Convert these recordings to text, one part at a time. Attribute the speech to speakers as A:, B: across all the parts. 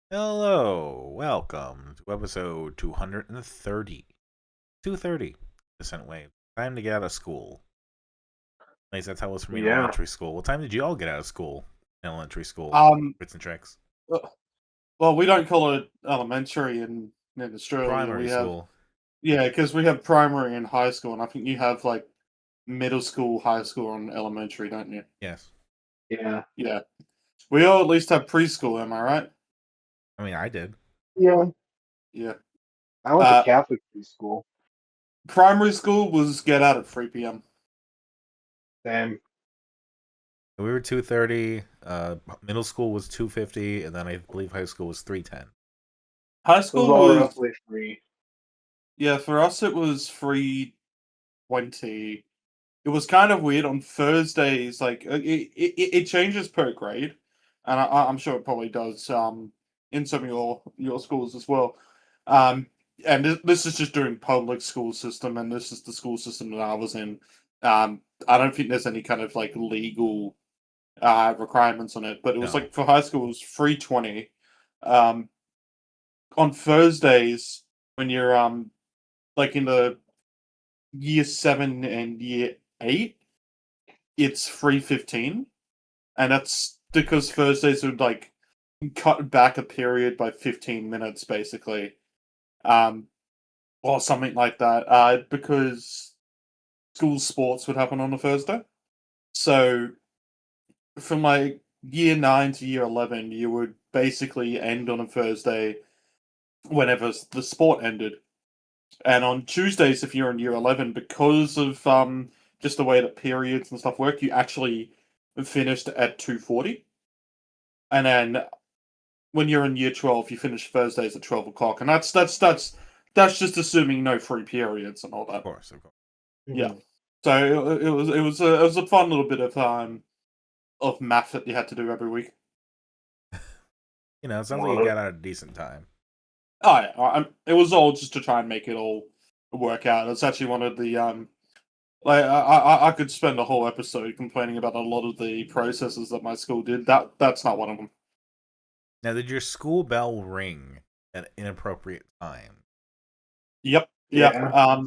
A: Hello, welcome to episode 230. 230, Dissonant Waves. Time to get out of school. At least that's how it was for me in
B: Yeah.
A: elementary school. What time did you all get out of school? In elementary school,
C: Um,
A: Ritz and Trix.
C: well, we don't call it elementary in Australia.
A: Primary
C: We have,
A: school.
C: yeah, because we have primary and high school, and I think you have like middle school, high school, and elementary, don't you?
A: Yes.
B: Yeah.
C: Yeah. We all at least have preschool, am I right?
A: I mean, I did.
B: Yeah.
C: Yeah.
B: I went to Catholic preschool.
C: Primary school was get out at 3 p.m.
B: Same.
A: We were 230. Middle school was 250, and then I believe high school was 310.
C: High
B: It was
C: school
B: all
C: was,
B: roughly free.
C: yeah, for us it was 3:20. It was kind of weird on Thursdays. Like it changes per grade, and I'm sure it probably does in some of your schools as well. Um, and this is just during public school system, and this is the school system that I was in. I don't think there's any kind of like legal requirements on it, but it was
A: No.
C: like for high school it was 3:20. Um, on Thursdays when you're like in the year 7 and year 8, it's 3:15, and that's because Thursdays would like cut back a period by 15 minutes, basically, um, or something like that. Because school sports would happen on a Thursday, so from like year 9 to year 11, you would basically end on a Thursday whenever the sport ended. And on Tuesdays, if you're in year 11, because of just the way that periods and stuff work, you actually finished at 2:40. And then when you're in year 12, you finish Thursdays at 12 o'clock. And that's just assuming no free periods and all that.
A: Of course, of course.
C: Yeah. So it was a fun little bit of math that you had to do every week.
A: You know, it sounds like you got out a decent time.
C: Oh yeah, it was all just to try and make it all work out. It's actually one of the like I could spend a whole episode complaining about a lot of the processes that my school did. That's not one of them.
A: Now, did your school bell ring at inappropriate time?
C: Yep.
B: Yeah.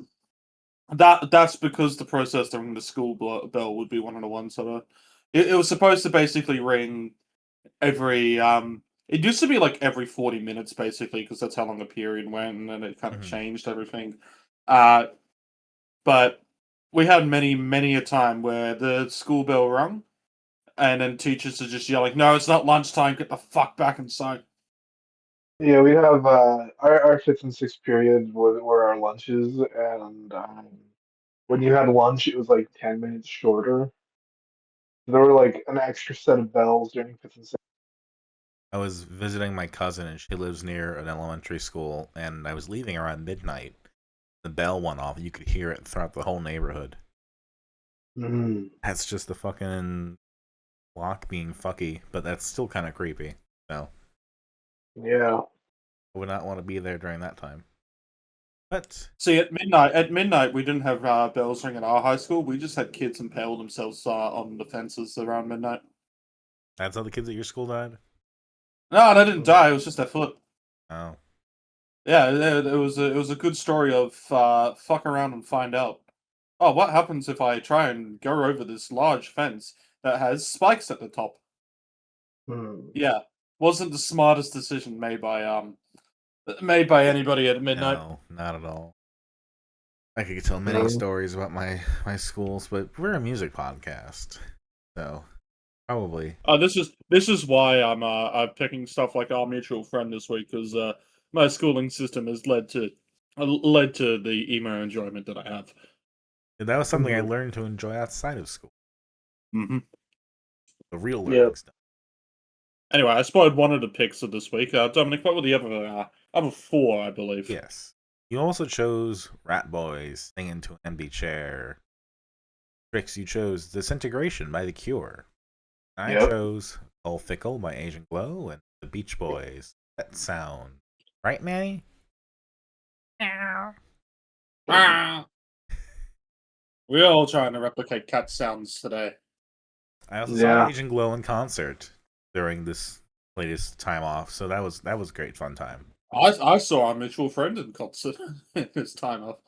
C: That's because the process during the school bell would be one of the ones that it was supposed to basically ring every It used to be like every 40 minutes basically because that's how long the period went, and then it kind of changed everything. But we had many a time where the school bell rung, and then teachers are just yelling, "No, it's not lunchtime. Get the fuck back inside."
B: Yeah, we have our fifth and sixth period were our lunches, and when you had lunch, it was like 10 minutes shorter. There were like an extra set of bells during fifth and sixth.
A: I was visiting my cousin, and she lives near an elementary school, and I was leaving around midnight. The bell went off, and you could hear it throughout the whole neighborhood. That's just the fucking clock being fucky, but that's still kind of creepy. So,
B: Yeah.
A: I would not want to be there during that time. But,
C: See, at midnight, we didn't have bells ring at our high school. We just had kids impale themselves on the fences around midnight.
A: that's how the kids at your school died?
C: No, they didn't die. It was just their foot.
A: Oh.
C: Yeah, it was a good story of fuck around and find out. Oh, what happens if I try and go over this large fence that has spikes at the top? Yeah, wasn't the smartest decision made by anybody at midnight.
A: No, not at all. I could tell many
B: No.
A: stories about my schools, but we're a music podcast. So, probably.
C: This is why I'm picking stuff like our mutual friend this week, because my schooling system has led to the emo enjoyment that I have.
A: That was something I learned to enjoy outside of school.
C: Mm-hmm.
A: The real learning stuff.
C: Anyway, I spoiled one of the picks of this week. Dominic, what were the other four, I believe?
A: Yes. You also chose Ratboys, Singin to an Empty Chair. Trix, you chose Disintegration by The Cure. I chose Cull Ficle by Asian Glow and The Beach Boys. That sound. Right, Manny?
C: We're all trying to replicate cat sounds today.
A: I also saw Asian Glow in concert during this played his time off, so that was great fun time.
C: I saw our mutual friend in concert this time off.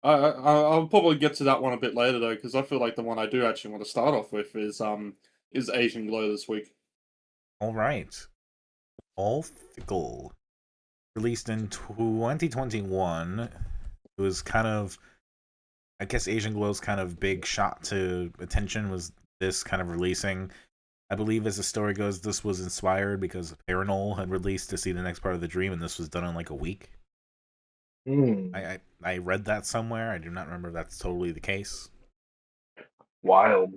C: I'll probably get to that one a bit later though, because I feel like the one I do actually want to start off with is Asian Glow this week.
A: All right, Cull Ficle, released in 2021. It was kind of, I guess, Asian Glow's kind of big shot to attention was this kind of releasing. I believe, as the story goes, this was inspired because Paranol had released To See the Next Part of the Dream, and this was done in like a week. I read that somewhere. I do not remember if that's totally the case.
B: Wild.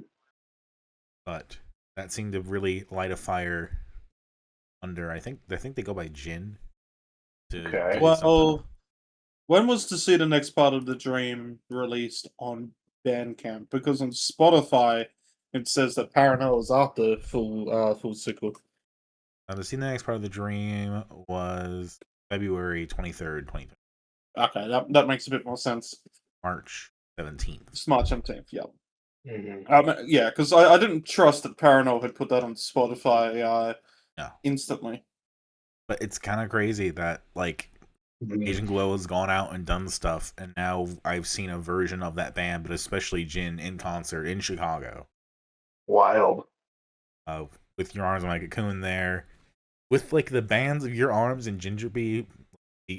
A: But that seemed to really light a fire under. I think they go by Gyn.
B: Okay.
C: Well, when was To See the Next Part of the Dream released on Bandcamp? Because on Spotify it says that Paranoia is after full cycle.
A: To See the Next Part of the Dream was February 23rd, 2020.
C: Okay, that makes a bit more sense.
A: March 17th.
C: It's March 17th, yeah.
B: Mm-hmm.
C: Yeah, because I didn't trust that Paranoia had put that on Spotify
A: No.
C: instantly.
A: But it's kind of crazy that, like, Asian Glow has gone out and done stuff, and now I've seen a version of that band, but especially Gyn, in concert in Chicago.
B: Wild.
A: With Your Arms Like a Cocoon there. With, like, the bands of Your Arms and Gingerbee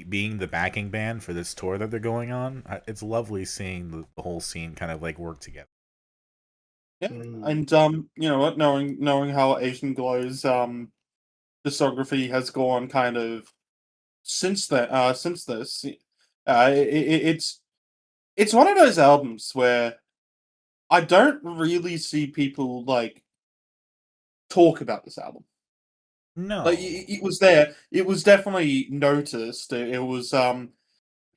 A: being the backing band for this tour that they're going on, it's lovely seeing the whole scene kind of, like, work together.
C: Yeah, and you know what? Knowing how Asian Glow's discography has gone kind of since this, it's one of those albums where I don't really see people like talk about this album.
A: No,
C: Like it was there. It was definitely noticed. It was I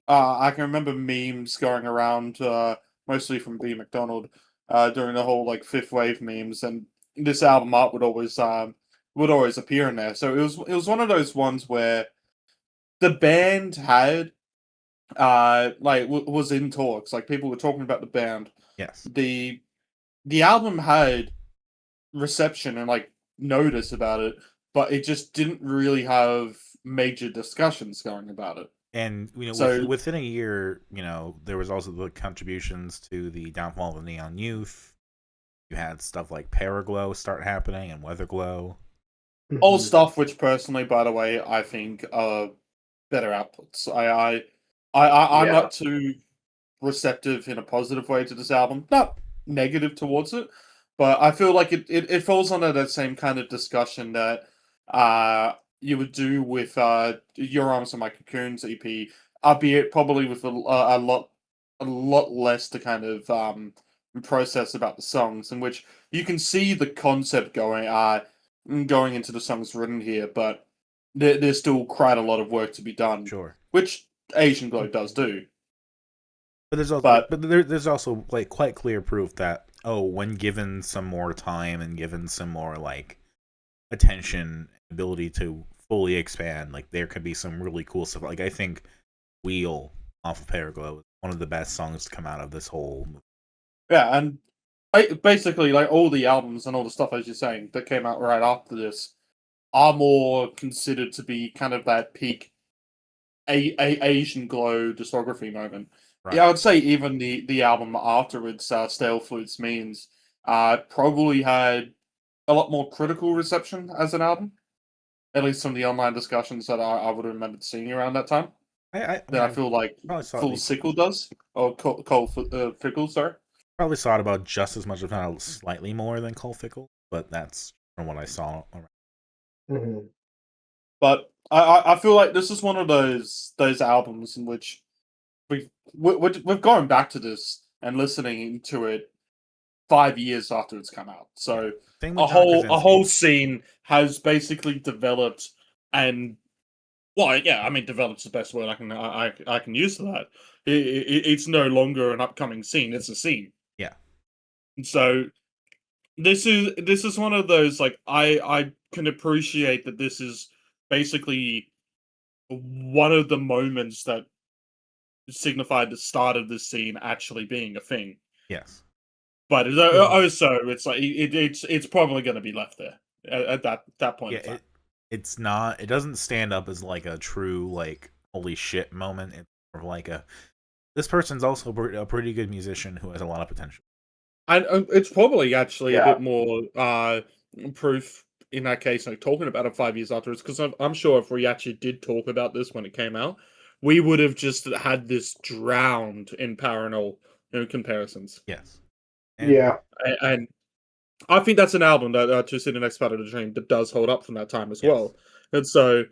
C: can remember memes going around mostly from B McDonald during the whole like fifth wave memes, and this album art would always appear in there. So it was one of those ones where the band had was in talks. Like people were talking about the band.
A: yes.
C: The album had reception and like notice about it, but it just didn't really have major discussions going about it.
A: And, you know,
C: So-
A: within a year, you know, there was also the contributions to the downfall of the Neon Youth. You had stuff like Paraglow start happening and Weatherglow.
C: All stuff which personally, by the way, I think are better outputs. I'm
B: Yeah.
C: not too receptive in a positive way to this album. Not negative towards it, but I feel like it falls under that same kind of discussion that you would do with Your Arms and My Cocoons EP, albeit probably with a lot less to kind of process about the songs, in which you can see the concept going into the songs written here, but there's still quite a lot of work to be done.
A: Sure.
C: Which Asian Glow does do.
A: But there's also like quite clear proof that, when given some more time and given some more like attention, ability to fully expand, like there could be some really cool stuff. Like I think Wheel off of Paraglow is one of the best songs to come out of this whole movie.
C: Yeah, and basically like all the albums and all the stuff, as you're saying, that came out right after this are more considered to be kind of that peak Asian Glow discography moment.
A: Right.
C: Yeah, I would say even the album afterwards, Stale Flutes Means, probably had a lot more critical reception as an album. At least from the online discussions that I would have remembered seeing around that time. I feel like Full Sickle does, or Cull Ficle, sorry.
A: Probably saw it about just as much, if not slightly more, than Cull Ficle, but that's from what I saw.
B: Mm-hmm.
C: But I feel like this is one of those albums in which we've gone back to this and listening to it 5 years after it's come out. So a whole scene has basically developed, and developed's the best word I can use for that. It's no longer an upcoming scene; it's a scene.
A: Yeah.
C: So this is one of those, like, I can appreciate that this is basically one of the moments that signified the start of this scene actually being a thing.
A: Yes.
C: But also, it's like it's probably going to be left there at that point.
A: Yeah, it's not. It doesn't stand up as like a true like holy shit moment. It's more of like a this person's also a pretty good musician who has a lot of potential.
C: And it's probably actually a
B: Yeah.
C: bit more proof in that case, like talking about it 5 years afterwards, because I'm sure if we actually did talk about this when it came out, we would have just had this drowned in parallel comparisons.
A: Yes.
B: Yeah.
C: And I think that's an album that to see the next part of the dream that does hold up from that time as
A: Yes.
C: well. And so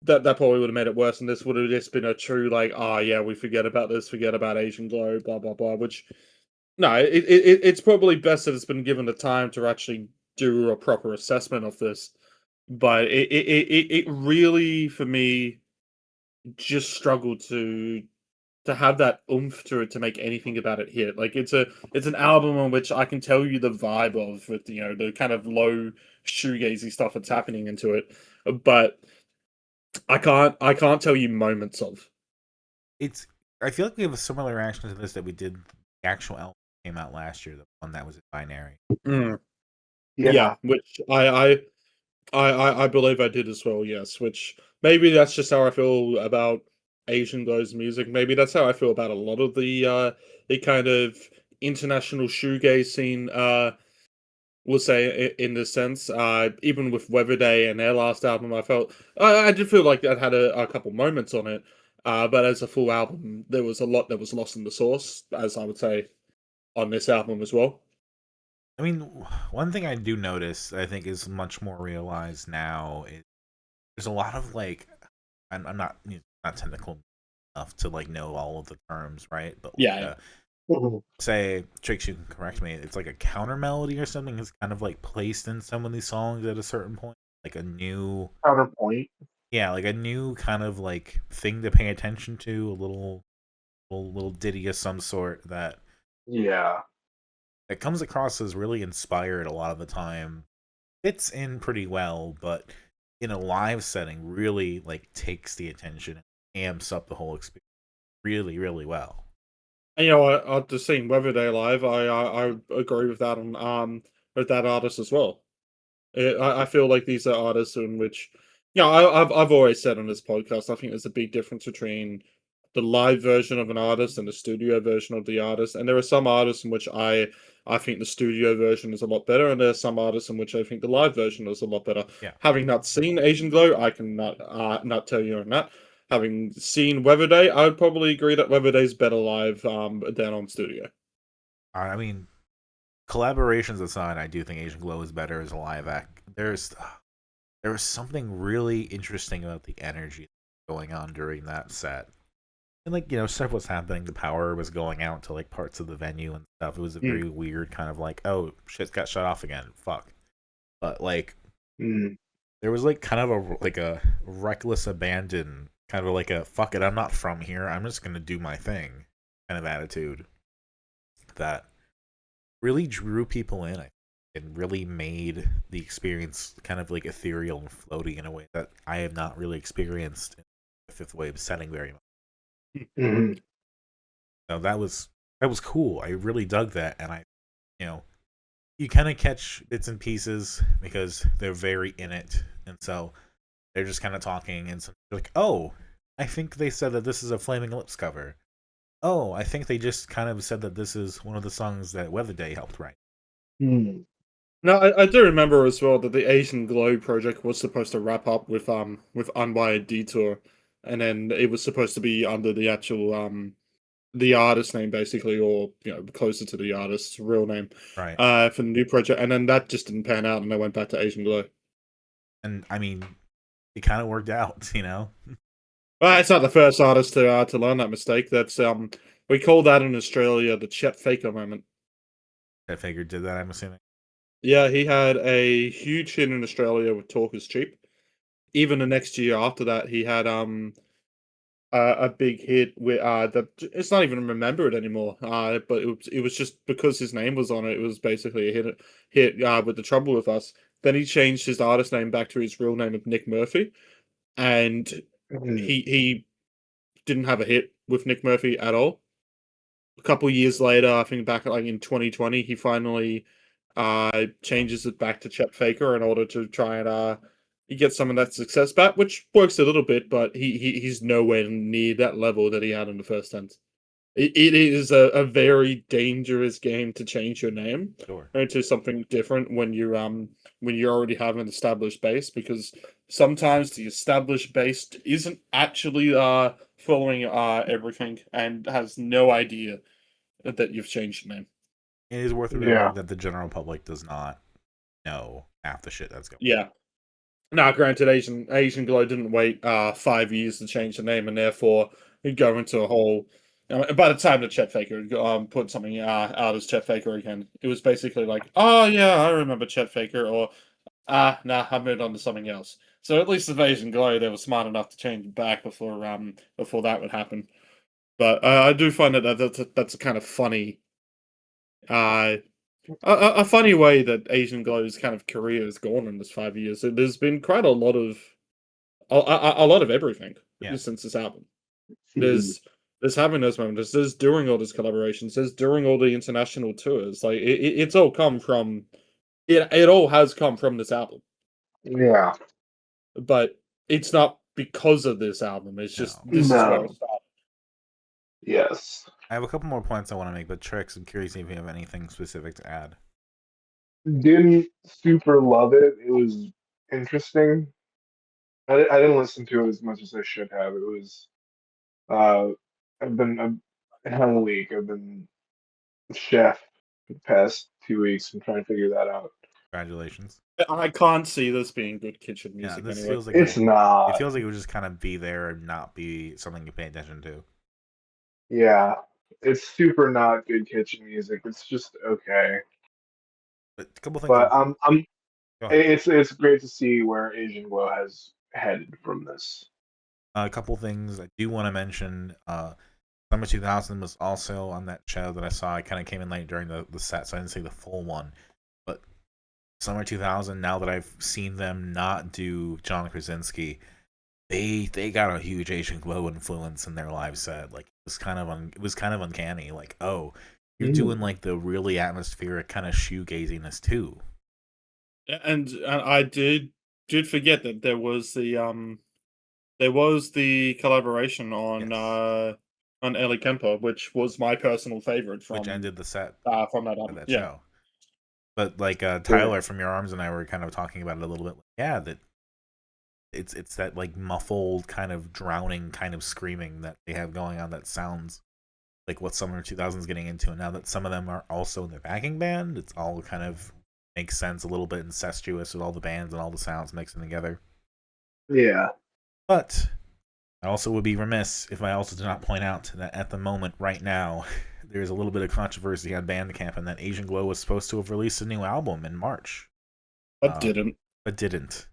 C: that probably would have made it worse, and this would have just been a true like, oh yeah, we forget about this, forget about Asian Glow, blah blah blah. Which no, it's probably best that it's been given the time to actually do a proper assessment of this. But it really for me just struggled to have that oomph to it to make anything about it hit. Like it's an album on which I can tell you the vibe of with the kind of low shoegazy stuff that's happening into it, but I can't tell you moments of.
A: It's. I feel like we have a similar reaction to this that we did. The actual album came out last year, the one that was in binary.
C: Mm.
B: Yeah.
C: Yeah, which I believe I did as well. Yes, which maybe that's just how I feel about Asian Glow's music. Maybe that's how I feel about a lot of the kind of international shoegaze scene. We'll say in this sense. Even with Weather Day and their last album, I did feel like that had a couple moments on it. But as a full album, there was a lot that was lost in the sauce, as I would say, on this album as well.
A: I mean, one thing I do notice, I think, is much more realized now. Is there's a lot of like, I'm not not technical enough to like know all of the terms, right? But like,
C: Yeah.
B: Mhm.
A: say, Trix, you can correct me. It's like a counter melody or something is kind of like placed in some of these songs at a certain point, like a new,
B: Counterpoint.
A: yeah, like a new kind of like thing to pay attention to, a little ditty of some sort
B: Yeah.
A: that comes across as really inspired a lot of the time. Fits in pretty well, but in a live setting, really like takes the attention, and amps up the whole experience really, really well.
C: And I've just seen Weather Day live. I agree with that artist as well. I feel like these are artists in which, I've always said on this podcast, I think there's a big difference between the live version of an artist and the studio version of the artist. And there are some artists in which I think the studio version is a lot better, and there are some artists in which I think the live version is a lot better.
A: Yeah.
C: Having not seen Asian Glow, I can not tell you on that. Having seen Weather Day, I would probably agree that Weather Day's better live than on studio.
A: I mean, collaborations aside, I do think Asian Glow is better as a live act. There was something really interesting about the energy going on during that set. And like, stuff was happening, the power was going out to like parts of the venue and stuff. It was a very weird kind of like, oh, shit's got shut off again. Fuck. But like there was like kind of a reckless abandon, kind of like a fuck it, I'm not from here. I'm just gonna do my thing kind of attitude that really drew people in and really made the experience kind of like ethereal and floaty in a way that I have not really experienced in the fifth wave setting very much.
B: Mhm.
A: So that was cool. I really dug that, and you know, you kind of catch bits and pieces because they're very in it, and so they're just kind of talking, and so like, oh, I think they said that this is a Flaming Lips cover. Oh, I think they just kind of said that this is one of the songs that Weather Day helped write.
B: Mm.
C: No, I do remember as well that the Asian Glow project was supposed to wrap up with Unwired Detour, and then it was supposed to be under the actual the artist name basically, or closer to the artist's real name,
A: Right.
C: for the new project, and then that just didn't pan out, and they went back to Asian Glow.
A: And I mean, it kind of worked out,
C: Well, it's not the first artist to learn that mistake. That's we call that in Australia the Chet Faker moment.
A: I figured did that, I'm assuming.
C: Yeah, he had a huge hit in Australia with Talk Is Cheap. Even the next year after that, he had a big hit with that it's not even remembered anymore. But it was just because his name was on it. It was basically a hit with The Trouble With Us. Then he changed his artist name back to his real name of Nick Murphy, and
B: Mhm.
C: he didn't have a hit with Nick Murphy at all. A couple years later, I think back like in 2020, he finally changes it back to Chet Faker in order to try and he gets some of that success back, which works a little bit, but he's nowhere near that level that he had in the first 10. It is a very dangerous game to change your name into something different when you already have an established base, because sometimes the established base isn't actually following everything and has no idea that you've changed your name.
A: It is worth remembering that the general public does not know half the shit that's going on.
C: Yeah. Now, granted, Asian Glow didn't wait 5 years to change the name, and therefore go into a whole. By the time that Chet Faker put something out as Chet Faker again, it was basically like, oh yeah, I remember Chet Faker, or nah, I moved on to something else. So at least with Asian Glow, they were smart enough to change it back before that would happen. But I do find that's a kind of funny, a funny way that Asian Glow's kind of career has gone in this 5 years. There's been quite a lot of everything since this album. There's having those moments. There's during all these collaborations. There's during all the international tours. Like it's all come from it all has come from this album.
B: Yeah,
C: but it's not because of this album. It's just this is where it started.
B: Yes.
A: I have a couple more points I want to make, but Trix, I'm curious if you have anything specific to add.
B: Didn't super love it. It was interesting. I didn't listen to it as much as I should have. It was. I've had a week. I've been chef for the past 2 weeks and trying to figure that out.
A: Congratulations.
C: I can't see this being good kitchen music
A: this
C: anyway.
A: Feels like
B: it's not.
A: It feels like it would just kind of be there and not be something you pay attention to.
B: Yeah, it's super not good kitchen music. It's just okay.
A: But a couple things.
B: But it's great to see where Asian Glow has headed from this.
A: A couple things I do want to mention. Summer 2000 was also on that show that I saw. I kind of came in late during the set, so I didn't see the full one. But Summer 2000, now that I've seen them not do John Krasinski, they got a huge Asian Glow influence in their live set. Like it was kind of uncanny. Like, oh, you're doing like the really atmospheric kind of shoegaziness too.
C: And I did forget that there was the collaboration on Ellie Kemper, which was my personal favorite from
A: which ended the set
C: from that album.
A: Show. But like Tyler from Your Arms and I were kind of talking about it a little bit. Yeah, that it's that like muffled kind of drowning kind of screaming that they have going on that sounds like what Summer 2000 is getting into. And now that some of them are also in their backing band, it's all kind of makes sense, a little bit incestuous with all the bands and all the sounds mixing together.
B: Yeah.
A: But I also would be remiss if I also did not point out that at the moment, right now, there's a little bit of controversy on Bandcamp, and that Asian Glow was supposed to have released a new album in March.
C: But didn't.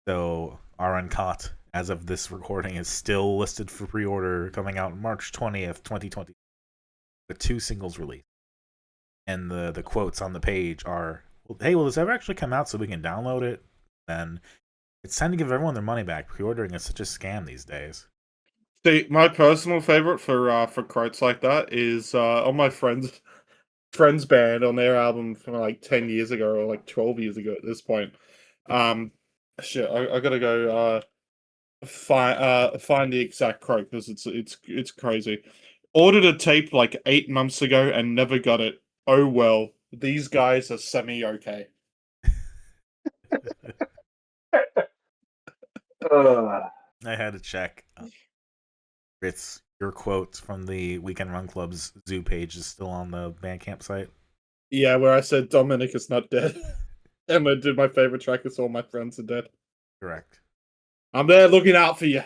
A: So our Uncaught, as of this recording, is still listed for pre-order, coming out March 20th, 2020. The 2 singles released. And the quotes on the page are, hey, will this ever actually come out so we can download it? Then it's time to give everyone their money back. Pre-ordering is such a scam these days.
C: See, my personal favorite for quotes like that is on my friends band on their album from like 10 years ago or like 12 years ago at this point. Shit, I gotta go find the exact quote because it's crazy. Ordered a tape like 8 months ago and never got it. Oh well, these guys are semi-okay.
A: I had to check. Ritz, your quote from the Weekend Run Club's Zoo page is still on the Bandcamp site.
C: Yeah, where I said Dominic is not dead. And I did my favorite track is All My Friends Are Dead.
A: Correct.
C: I'm there looking out for you.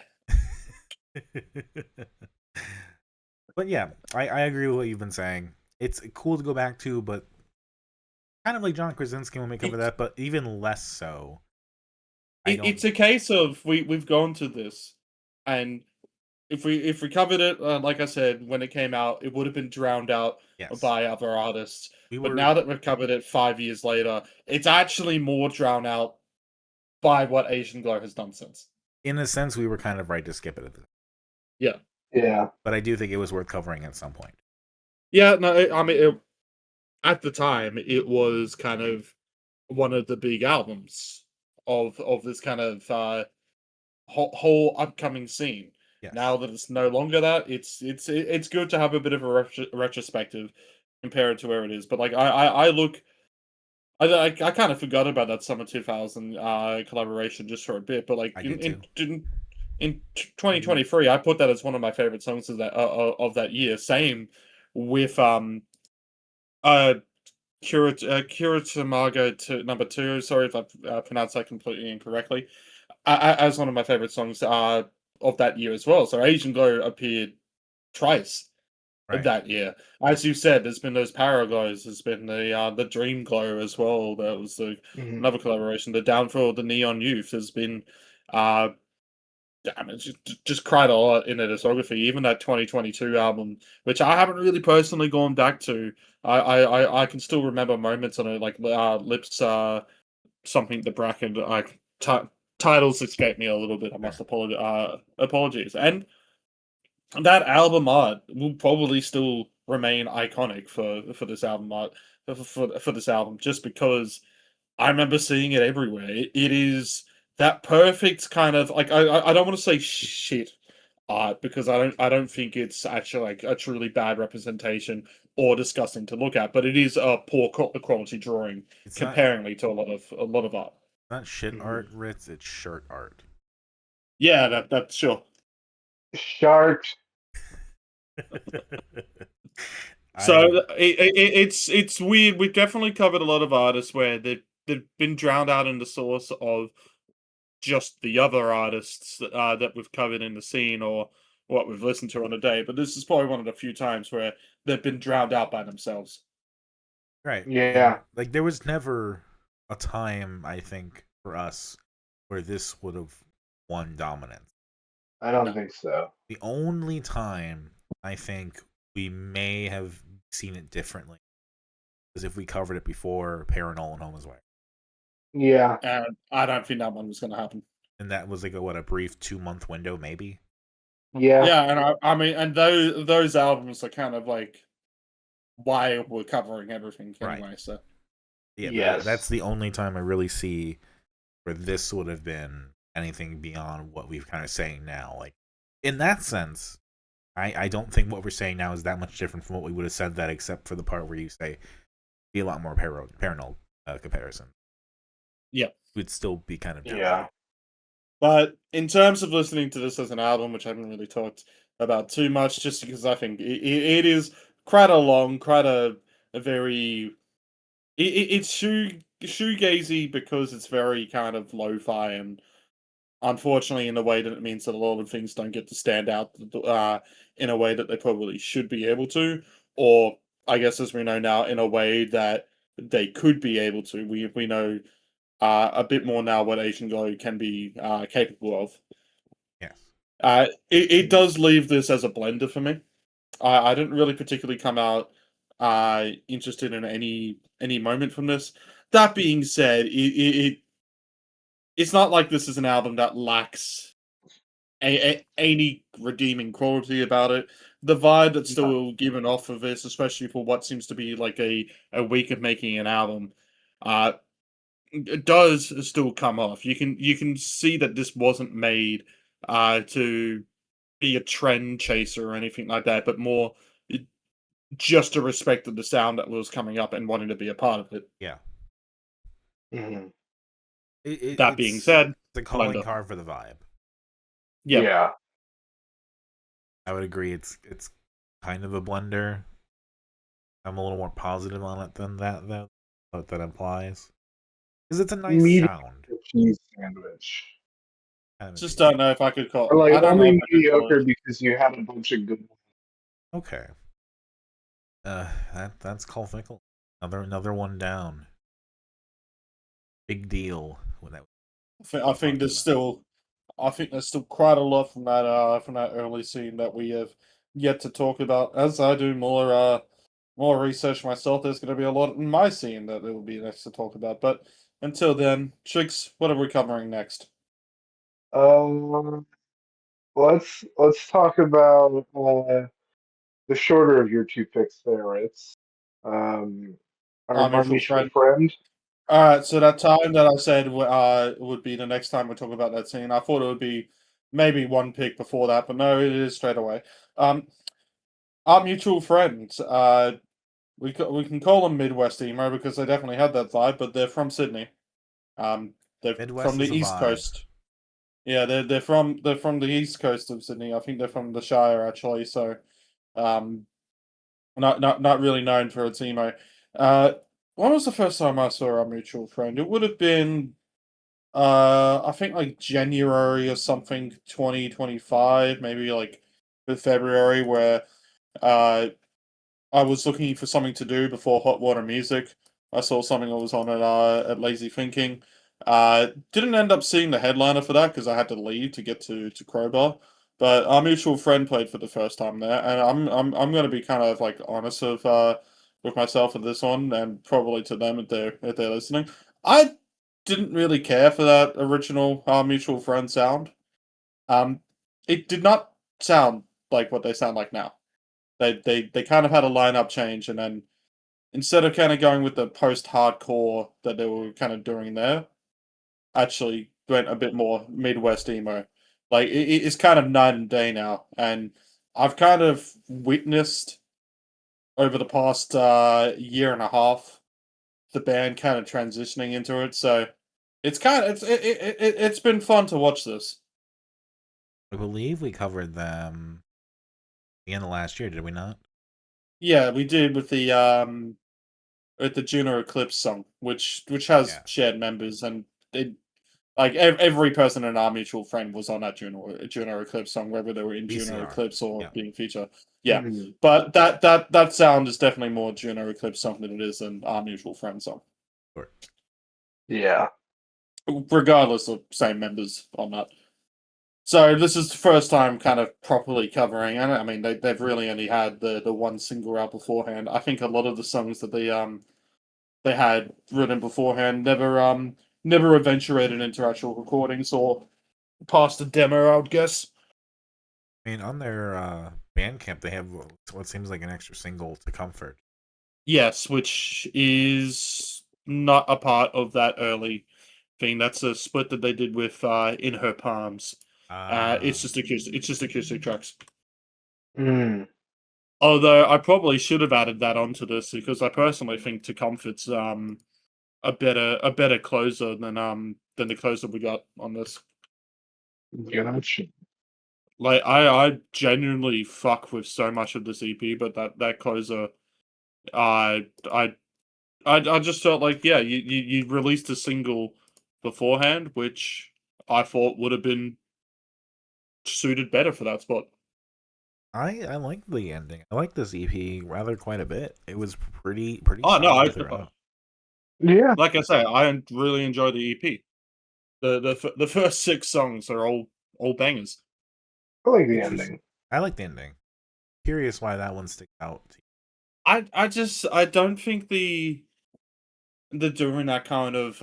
A: But yeah, I agree with what you've been saying. It's cool to go back to, but kind of like John Krasinski when we cover that, but even less so.
C: It's a case of we've gone to this, and if we covered it, like I said, when it came out, it would have been drowned out by other artists. But now that we've covered it 5 years later, it's actually more drowned out by what Asian Glow has done since.
A: In a sense, we were kind of right to skip it.
C: Yeah.
B: Yeah.
A: But I do think it was worth covering at some point.
C: Yeah, no, I mean, at the time, it was kind of one of the big albums of this kind of whole upcoming scene.
A: Yes.
C: Now that it's no longer that, it's good to have a bit of a retrospective compared to where it is. But like I look, I kind of forgot about that Summer 2000 collaboration just for a bit. But like
A: I did too.
C: in 2023, I put that as one of my favorite songs of that year. Same with uh Kuratamaga to number 2. Sorry if I pronounced that completely incorrectly. As one of my favorite songs of that year as well. So Asian Glow appeared twice
A: Right.
C: that year. As you said, there's been those Paraglows. There's been the Dream Glow as well. That was another collaboration. The Downfall of the Neon Youth has been damn it, just cried a lot in the discography. Even that 2022 album, which I haven't really personally gone back to. I can still remember moments on it, like Lips, something the bracket. Titles escape me a little bit. I must apologize. And that album art will probably still remain iconic for this album art for this album, just because I remember seeing it everywhere. It is that perfect kind of like I don't want to say shit art, because I don't think it's actually like a truly bad representation or disgusting to look at, but it is a poor quality drawing
A: It's
C: comparingly to a lot of art.
A: not shit art, Ritz. It's shirt art.
C: Yeah, that's sure.
B: Shark.
C: So it's weird. We've definitely covered a lot of artists where they've been drowned out in the source of just the other artists that we've covered in the scene or what we've listened to on a day. But this is probably one of the few times where they've been drowned out by themselves.
A: Right.
B: Yeah.
A: And, like, there was never a time, I think, for us where this would have won dominance.
B: I don't think so.
A: The only time I think we may have seen it differently is if we covered it before Paranormal and Home is Away.
B: Yeah.
C: And I don't think that one was going to happen.
A: And that was like a brief 2-month window, maybe.
B: Yeah.
C: Yeah, and I mean, and those albums are kind of like why we're covering everything anyway.
A: Right.
C: So
A: yeah,
B: yes.
A: That's the only time I really see where this would have been anything beyond what we're kind of saying now. Like, in that sense, I don't think what we're saying now is that much different from what we would have said that, except for the part where you say be a lot more parallel comparison.
C: Yeah,
A: would still be kind of different.
B: Yeah.
C: But in terms of listening to this as an album, which I haven't really talked about too much, just because I think it is quite a very it's shoegazy because it's very kind of lo-fi, and unfortunately in a way that it means that a lot of things don't get to stand out in a way that they probably should be able to, or I guess as we know now, in a way that they could be able to. We know a bit more now what Asian Glow can be capable of.
A: Yes.
C: It does leave this as a blender for me. I didn't really particularly come out interested in any moment from this. That being said, it's not like this is an album that lacks any redeeming quality about it. The vibe that's still given off of this, especially for what seems to be like a week of making an album, it does still come off. You can see that this wasn't made to be a trend chaser or anything like that, but more just to respect the sound that was coming up and wanting to be a part of it.
A: Yeah.
B: Mm-hmm.
C: That being said,
A: the calling
C: blender.
A: card for the vibe.
B: Yeah.
A: I would agree. It's kind of a blender. I'm a little more positive on it than that, though. What that implies, because it's a nice sound.
B: Cheese sandwich.
C: Just don't know if I could call.
B: Or like
C: I don't
B: only
C: know
B: mediocre because you had a bunch of good ones.
A: Okay. That's Cull Ficle. Another one down. Big deal with that.
C: I think there's still quite a lot from that early scene that we have yet to talk about. As I do more research myself, there's going to be a lot in my scene that there will be next to talk about. But until then, Trix, what are we covering next?
B: Let's talk about the shorter of your two picks there, Ritz. Our mutual friend.
C: Alright, so that time that I said would be the next time we talk about that scene, I thought it would be maybe one pick before that, but no, it is straight away. Our mutual friends, we can call them Midwest emo because they definitely had that vibe, but they're from Sydney. They're
A: Midwest
C: from the
A: is a
C: East
A: vibe.
C: Coast. Yeah, they're from the East Coast of Sydney. I think they're from the Shire actually. So, not really known for its emo. When was the first time I saw our mutual friend? It would have been, I think like January or something, 2025, maybe like with February, where uh I was looking for something to do before Hot Water Music. I saw something that was on at Lazy Thinking. Didn't end up seeing the headliner for that because I had to leave to get to Crowbar. But our mutual friend played for the first time there, and I'm going to be kind of like honest with myself with this one, and probably to them if they're listening. I didn't really care for that original our mutual friend sound. Um, it did not sound like what they sound like now. They kind of had a lineup change, and then instead of kind of going with the post-hardcore that they were kind of doing there, actually went a bit more Midwest emo. Like it's kind of night and day now, and I've kind of witnessed over the past year and a half the band kind of transitioning into it. So it's kind of it's been fun to watch this.
A: I believe we covered them the end of last year, did we not?
C: Yeah, we did with the Juno Eclipse song, which has
A: Yeah.
C: shared members, and it like every person in our mutual friend was on that Juno Eclipse song, whether they were in Juno
A: VCR.
C: Eclipse or
A: Yeah.
C: being featured. Yeah,
B: Mhm.
C: but that sound is definitely more Juno Eclipse song than it is an our mutual friend song.
A: Sure.
B: Yeah.
C: Regardless of same members on that. So this is the first time kind of properly covering, and I mean they've really only had the one single out beforehand. I think a lot of the songs that they had written beforehand never eventuated into actual recordings or past a demo, I would guess.
A: I mean, on their Bandcamp, they have what seems like an extra single to Comfort.
C: Yes, which is not a part of that early thing. That's a split that they did with In Her Palms.
A: Uh,
C: It's just acoustic tracks.
B: Mm.
C: Although I probably should have added that onto this because I personally think To Comfort's a better closer than the closer we got on this.
B: Gotcha.
C: Like I genuinely fuck with so much of this EP, but that closer, I I I just felt like yeah, you released a single beforehand, which I thought would have been suited better for that spot.
A: I like the ending. I like this EP rather quite a bit. It was pretty
C: Oh no,
A: solid throughout.
B: Yeah.
C: like I say, I really enjoy the EP. The first six songs are all bangers.
B: I like the
A: Interesting.
B: ending.
A: I like the ending. Curious why that one sticks out.
C: I don't think the doing that kind of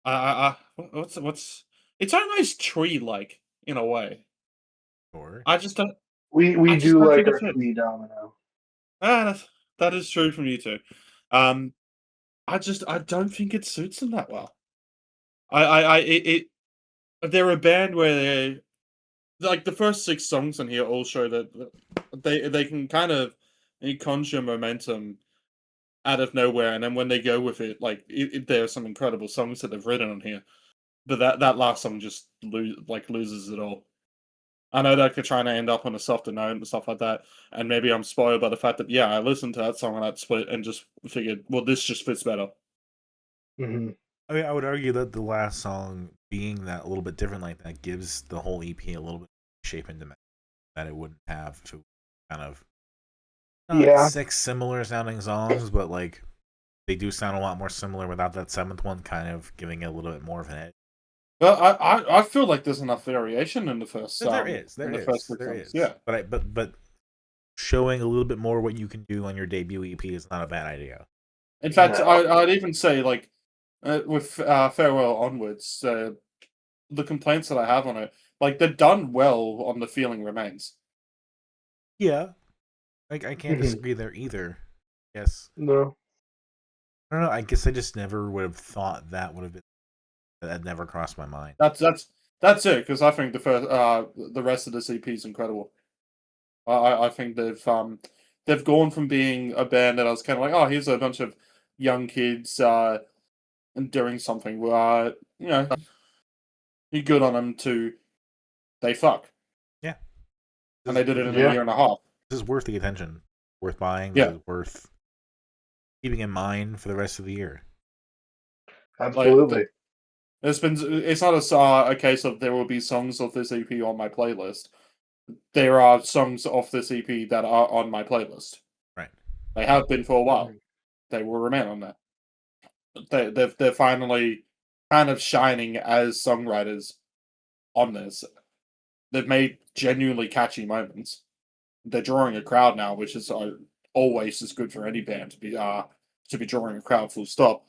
C: what's it's almost tree like in a way.
A: Or
C: I just don't
B: We
C: I just
B: do
C: don't
B: like
C: think it
B: our
C: fits.
B: Tree Domino.
C: That is true from you too. Um, I don't think it suits them that well. They're a band where they like the first six songs on here all show that they can kind of conjure momentum out of nowhere, and then when they go with it, like there are some incredible songs that they've written on here. But that last song just loses it all. I know that they're trying to end up on a softer note and stuff like that, and maybe I'm spoiled by the fact that yeah, I listened to that song on that split and just figured, well, this just fits better.
B: Hmm.
A: I mean, I would argue that the last song being that a little bit different like that gives the whole EP a little bit of shape and dimension that it wouldn't have to kind of not
B: Yeah.
A: six similar sounding songs, but like they do sound a lot more similar without that seventh one kind of giving it a little bit more of an edge.
C: Well, I feel like there's enough variation in
A: There
C: the first
A: is,
C: six
A: there
C: songs.
A: is.
C: Yeah.
A: But showing a little bit more what you can do on your debut EP is not a bad idea.
C: In fact,
B: No.
C: I'd even say like with Farewell onwards, the complaints that I have on it, like they're done well on the Feeling Remains.
A: Yeah, I can't
B: Mhm.
A: disagree there either. Yes.
B: No.
A: I don't know. I guess I just never would have thought that would have been. That never crossed my mind.
C: That's it, because I think the rest of this EP is incredible. I think they've gone from being a band that I was kind of like, oh, here's a bunch of young kids and doing something where you're good on them, to they fuck.
A: Yeah.
C: And they did it in
B: Yeah.
C: a year and a half.
A: This is worth the attention, worth buying.
C: Yeah.
A: This is worth keeping in mind for the rest of the year.
B: Absolutely.
C: It's not a case of there will be songs of this EP on my playlist. There are songs of this EP that are on my playlist.
A: Right.
C: They have been for a while. They will remain on that. They're finally kind of shining as songwriters on this. They've made genuinely catchy moments. They're drawing a crowd now, which is always as good for any band to be drawing a crowd, full stop.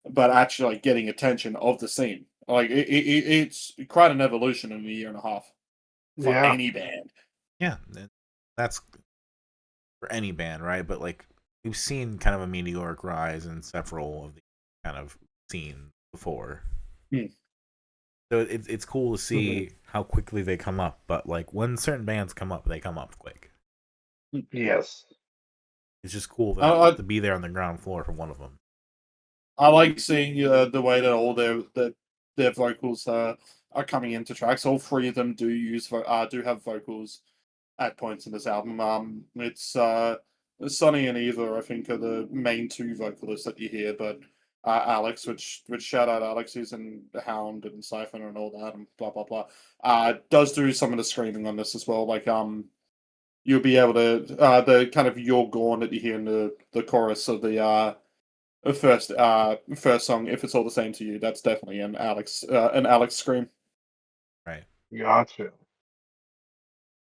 C: But actually getting attention of the scene, like it's quite an evolution in a year and a half for any band.
A: Yeah, that's for any band, right? But like we've seen kind of a meteoric rise in several of the kind of scenes before. So it's cool to see how quickly they come up. But like when certain bands come up, they come up quick.
B: Yes.
A: It's just cool to be there on the ground floor for one of them.
C: I like seeing the way that all their vocals are coming into tracks. All three of them do have vocals at points in this album. It's Sonny and Eva, I think, are the main two vocalists that you hear, but Alex, which shout out Alex, who's in The Hound and Siphon and all that, and blah blah blah, does do some of the screaming on this as well. Like you'll be able to the kind of "You're Gone" that you hear in the chorus of the first song, "If It's All the Same to You," that's definitely an Alex scream.
A: Right.
B: Gotcha.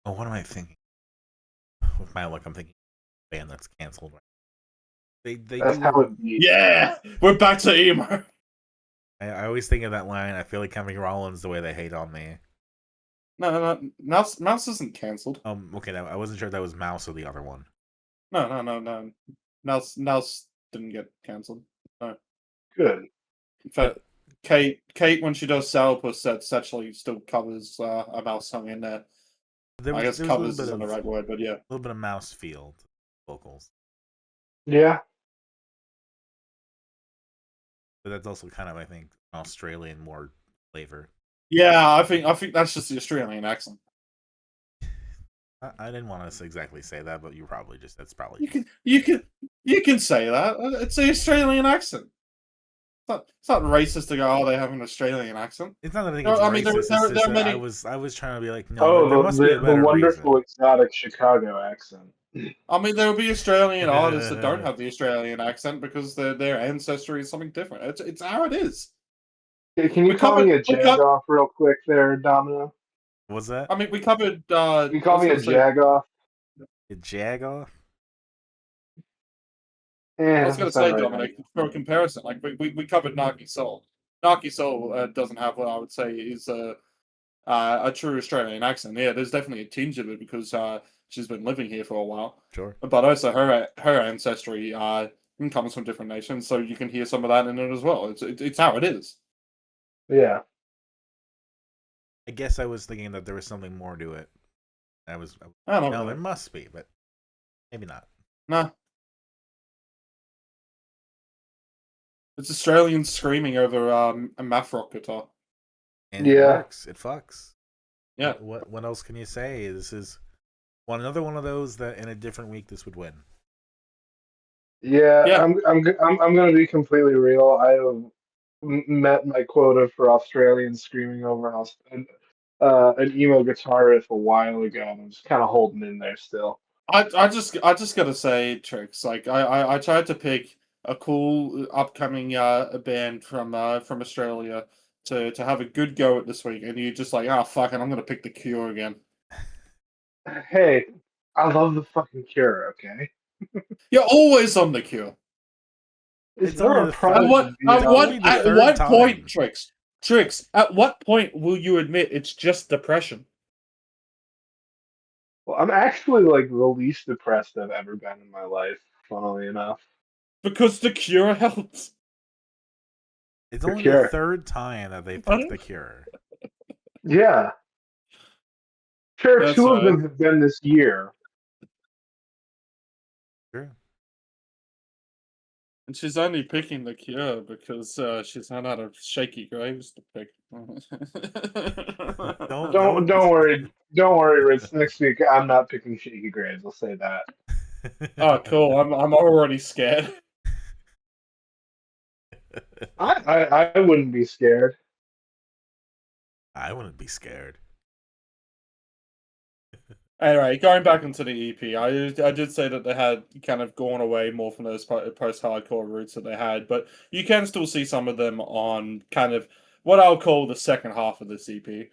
A: Oh, what am I thinking? With my luck, I'm thinking band that's canceled. They
B: That's
A: do.
B: how it be.
C: Yeah, we're back to emo.
A: I always think of that line. I feel like Henry Rollins the way they hate on me.
C: No, Mouse isn't cancelled.
A: Okay, I wasn't sure if that was Mouse or the other one.
C: No. Mouse didn't get cancelled. No.
B: Good.
C: In fact, Kate, when she does Sourpuss, that actually still covers a Mouse song in there. I guess covers isn't the right word, but yeah.
A: A little bit of Mouse feel vocals.
B: Yeah.
A: But that's also kind of, I think, Australian more flavor.
C: Yeah, I think that's just the Australian accent.
A: I didn't want to exactly say that, but that's probably
C: you can say that. It's the Australian accent. It's not racist to go, oh, they have an Australian accent.
A: It's not that I think it's racist.
C: There are many...
A: I was trying to be like, no, there must be a better
B: the wonderful
A: reason.
B: exotic Chicago accent.
C: I mean, there will be Australian artists that don't have the Australian accent because their ancestry is something different. It's how it is.
B: Can you call me a jagoff real quick there, Domino?
A: What's that?
C: I mean, we covered...
B: you call me a jagoff?
A: A jagoff?
C: I was going to say, Dominic, for a comparison, like we covered Naki Soul. Naki Soul doesn't have what I would say is a true Australian accent. Yeah, there's definitely a tinge of it because she's been living here for a while.
A: Sure.
C: But also her ancestry comes from different nations, so you can hear some of that in it as well. It's how it is.
B: Yeah.
A: I guess I was thinking that there was something more to it. I don't know. No, there must be, but maybe not.
C: Nah. It's Australians screaming over a math rock guitar.
A: And it works. It fucks.
C: Yeah.
A: What else can you say? This is another one of those that in a different week this would win.
B: Yeah. I'm going to be completely real. I have met my quota for Australians screaming over an emo guitar riff a while ago, and I'm just kind of holding in there still.
C: I just gotta say, Trix. Like I tried to pick a cool upcoming band from Australia to have a good go at this week, and you're just like, oh fuck it, I'm gonna pick The Cure again.
B: Hey, I love the fucking Cure. Okay.
C: You're always on The Cure.
B: Is there a
C: problem? At what point, Trix? At what point will you admit it's just depression?
B: Well, I'm actually like the least depressed I've ever been in my life, funnily enough.
C: Because The Cure helped.
A: It's
B: The
A: only
B: Cure.
A: the third time that they picked The Cure.
B: Yeah. Sure,
C: That's
B: two of
C: right.
B: them have been this year.
A: Sure.
C: And she's only picking The Cure because she's run out of Shaky Graves to pick.
B: Don't worry. Don't worry, Ritz. Next week I'm not picking Shaky Graves. I'll say that.
C: Oh, cool. I'm already scared.
B: I wouldn't be scared.
A: I wouldn't be scared.
C: Anyway, going back into the EP, I did say that they had kind of gone away more from those post-hardcore roots that they had, but you can still see some of them on kind of what I'll call the second half of this EP,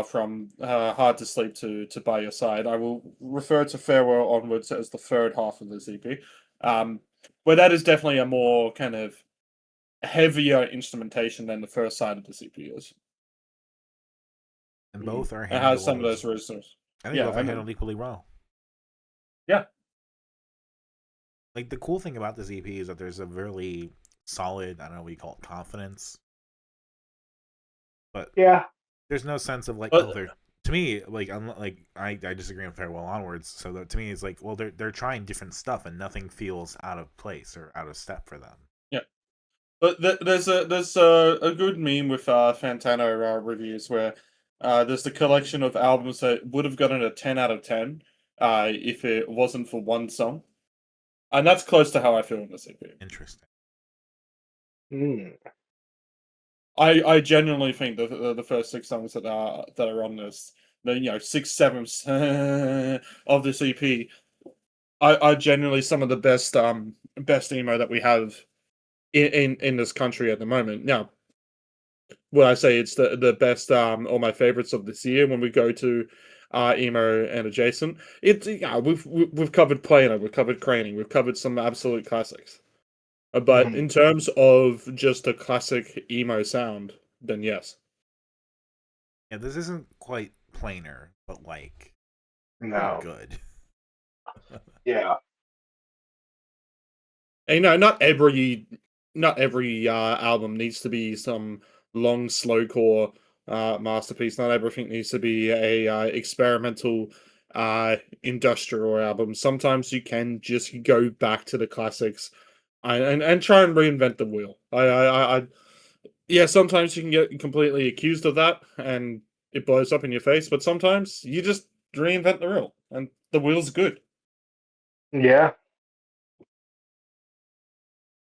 C: from Hard to Sleep to By Your Side. I will refer to Farewell onwards as the third half of this EP, where that is definitely a more kind of heavier instrumentation than the first side of this EP is.
A: And both are
C: It has some of
A: handled.
C: those reasons.
A: I think both are handled equally well.
C: Yeah.
A: Like the cool thing about this EP is that there's a really solid, I don't know what you call it, confidence. But
B: yeah,
A: there's no sense of like, to me, like I disagree on Farewell onwards. So that to me it's like, well, they're trying different stuff and nothing feels out of place or out of step for them.
C: Yeah. But there's a good meme with Fantano reviews where there's the collection of albums that would have gotten a 10 out of 10 if it wasn't for one song, and that's close to how I feel in this EP.
A: Interesting.
C: I genuinely think that the first 6 songs that are on this, the 6 7 of this EP, are genuinely some of the best emo that we have in this country at the moment. Now, when I say it's the best or my favorites of this year, when we go to emo and adjacent, it's we've covered Plano, we've covered Craning, we've covered some absolute classics. But in terms of just a classic emo sound, then yes.
A: Yeah, this isn't quite plainer, but like good.
B: Yeah.
C: And not every album needs to be some long slowcore masterpiece. Not everything needs to be a experimental industrial album. Sometimes you can just go back to the classics and try and reinvent the wheel. Yeah, sometimes you can get completely accused of that and it blows up in your face, but sometimes you just reinvent the wheel and the wheel's good.
B: Yeah.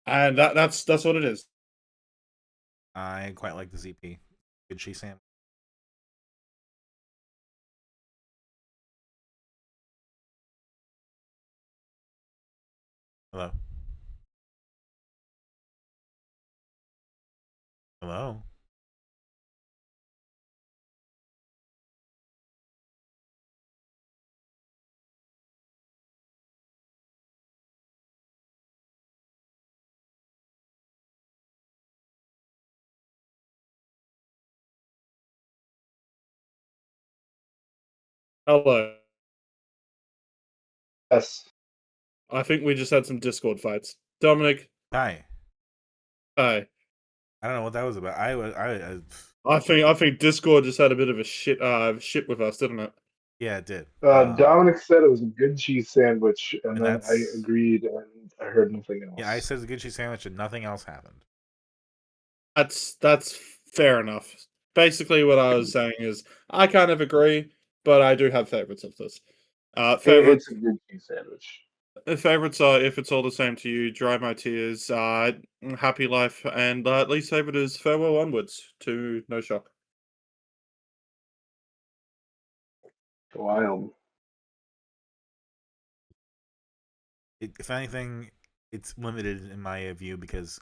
C: And that's what it is.
A: I quite like the ZP. Good she Sam. Hello. Hello.
C: Hello.
B: Yes.
C: I think we just had some Discord fights. Dominic.
A: Hi.
C: Hi.
A: I don't know what that was about.
C: I think Discord just had a bit of a shit with us, didn't it?
A: Yeah, it did.
B: Dominic said it was a good cheese sandwich, and then
A: that's...
B: I agreed, and I heard nothing else.
A: Yeah, I said it's a good cheese sandwich, and nothing else happened.
C: That's fair enough. Basically, what I was saying is I kind of agree, but I do have favorites of this.
B: It's a good cheese sandwich.
C: Favorites are If It's All the Same to You, Dry My Tears, Happy Life, and least favorite is Farewell Onwards to No Shock.
B: Wild.
A: If anything, it's limited in my view because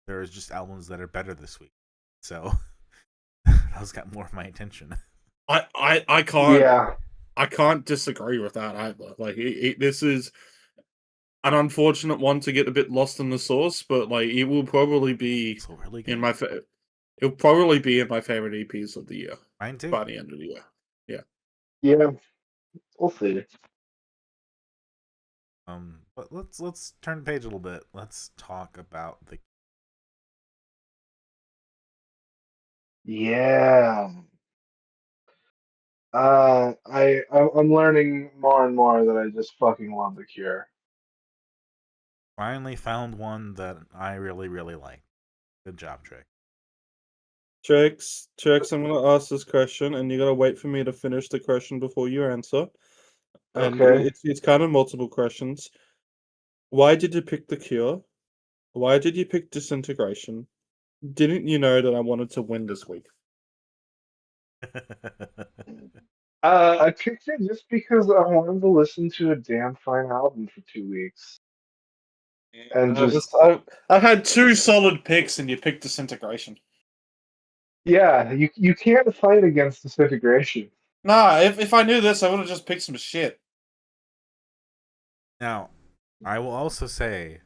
A: there's just albums that are better this week. So those got more of my attention.
C: I can't.
B: Yeah.
C: I can't disagree with that either. Like this is an unfortunate one to get a bit lost in the sauce, but like it will probably be
A: really
C: in my it'll probably be in my favorite EPs of the year.
A: Mine too.
C: By the end of the year. Yeah.
B: Yeah. We'll see.
A: But let's turn the page a little bit. Let's talk about the.
B: Yeah. I'm learning more and more that I just fucking love The Cure.
A: Finally found one that I really, really like. Good job, Trix.
D: Trix, I'm gonna ask this question, and you gotta wait for me to finish the question before you answer. And
B: Okay.
D: it's kind of multiple questions. Why did you pick The Cure? Why did you pick Disintegration? Didn't you know that I wanted to win this week?
B: I picked it just because I wanted to listen to a damn fine album for 2 weeks. And just
C: I had two solid picks, and you picked Disintegration.
B: yeah, you can't fight against Disintegration.
C: Nah, if I knew this, I would have just picked some shit.
A: Now, I will also say,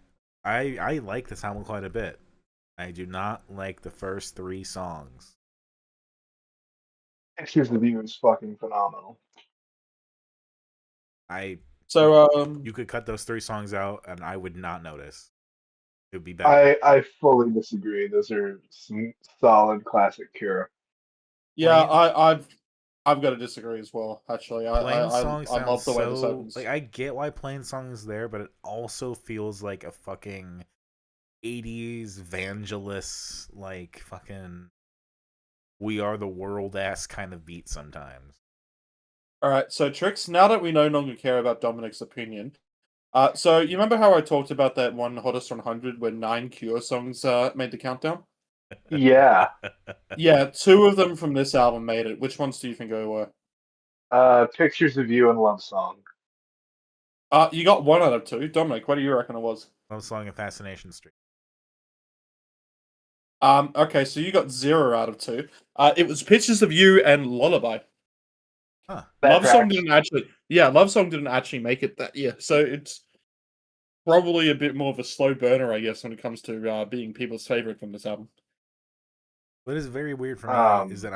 A: I like this album quite a bit. I do not like the first 3 songs.
B: Pictures of You is fucking phenomenal.
C: So
A: You could cut those 3 songs out, and I would not notice. It would be better.
B: I fully disagree. Those are some solid classic Cure.
C: yeah,
A: Plain-
C: I've got to disagree as well. Actually, I
A: Plain Song
C: I love
A: sounds
C: the way this
A: so
C: opens.
A: like I get why Plain Song is there, but it also feels like a fucking 80s Vangelis, like fucking We Are the World ass kind of beat sometimes.
C: All right, so Trix. Now that we no longer care about Dominic's opinion, so you remember how I talked about that one Hottest 100 where 9 Cure songs made the countdown?
B: Yeah.
C: Yeah, 2 of them from this album made it. Which ones do you think they were?
B: Pictures of You and Love Song.
C: You got 1 out of 2. Dominic, what do you reckon it was?
A: Love Song and Fascination Street.
C: Okay, so you got 0 out of 2. It was Pictures of You and Lullaby.
A: Huh.
C: Love Song didn't actually make it that year, so it's probably a bit more of a slow burner, I guess, when it comes to being people's favorite from this album.
A: What is very weird for me is that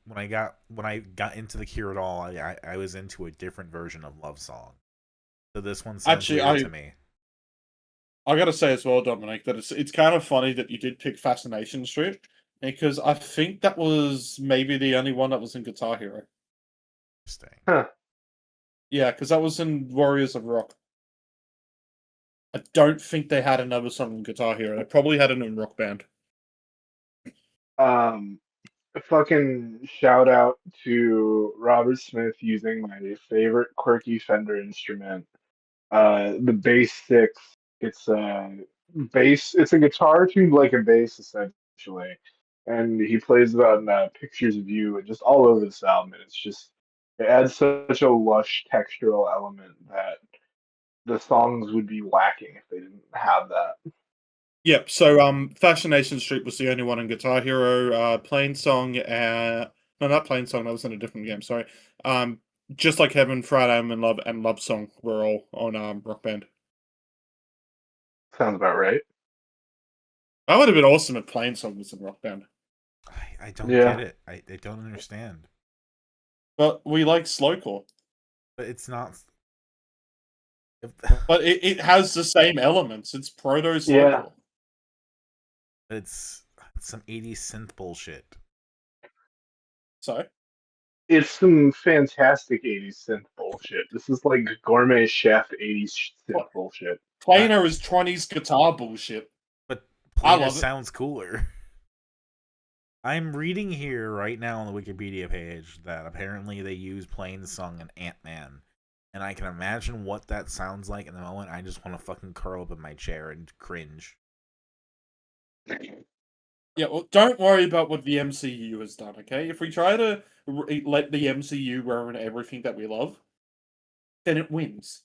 A: when I got into the Cure at all, I was into a different version of Love Song. So this one sounds weird to me.
C: I gotta say as well, Dominic, that it's kind of funny that you did pick Fascination Street, because I think that was maybe the only one that was in Guitar Hero.
A: Interesting.
B: Huh.
C: Yeah, because that was in Warriors of Rock. I don't think they had another song in Guitar Hero. They probably had it in Rock Band.
B: Fucking shout out to Robert Smith using my favorite quirky Fender instrument. The bass 6. It's a bass. It's a guitar tuned like a bass essentially, and he plays it on Pictures of You and just all over this album. And it's just it adds such a lush textural element that the songs would be lacking if they didn't have that.
C: Yep. So, Fascination Street was the only one in Guitar Hero. Plain Song, no, not Plain Song. That was in a different game. Sorry. Just Like Heaven, Friday I'm in Love, and Love Song were all on Rock Band.
B: Sounds about right.
C: That would have been awesome if Plain Song was in Rock Band.
A: I don't
B: Yeah.
A: get it. I don't understand.
C: But we like slowcore.
A: But it's not.
C: But it has the same elements. It's proto slowcore.
B: Yeah.
A: It's some 80s synth bullshit.
C: So
B: It's some fantastic 80s synth bullshit. This is like gourmet chef 80s synth bullshit.
C: Plainer is 20s guitar bullshit.
A: But
C: I
A: Plainer
C: love it.
A: sounds cooler. I'm reading here right now on the Wikipedia page that apparently they use Plain Song and Ant-Man. And I can imagine what that sounds like in the moment. I just want to fucking curl up in my chair and cringe.
C: Yeah, well, don't worry about what the MCU has done, okay? If we try to let the MCU ruin everything that we love, then it wins.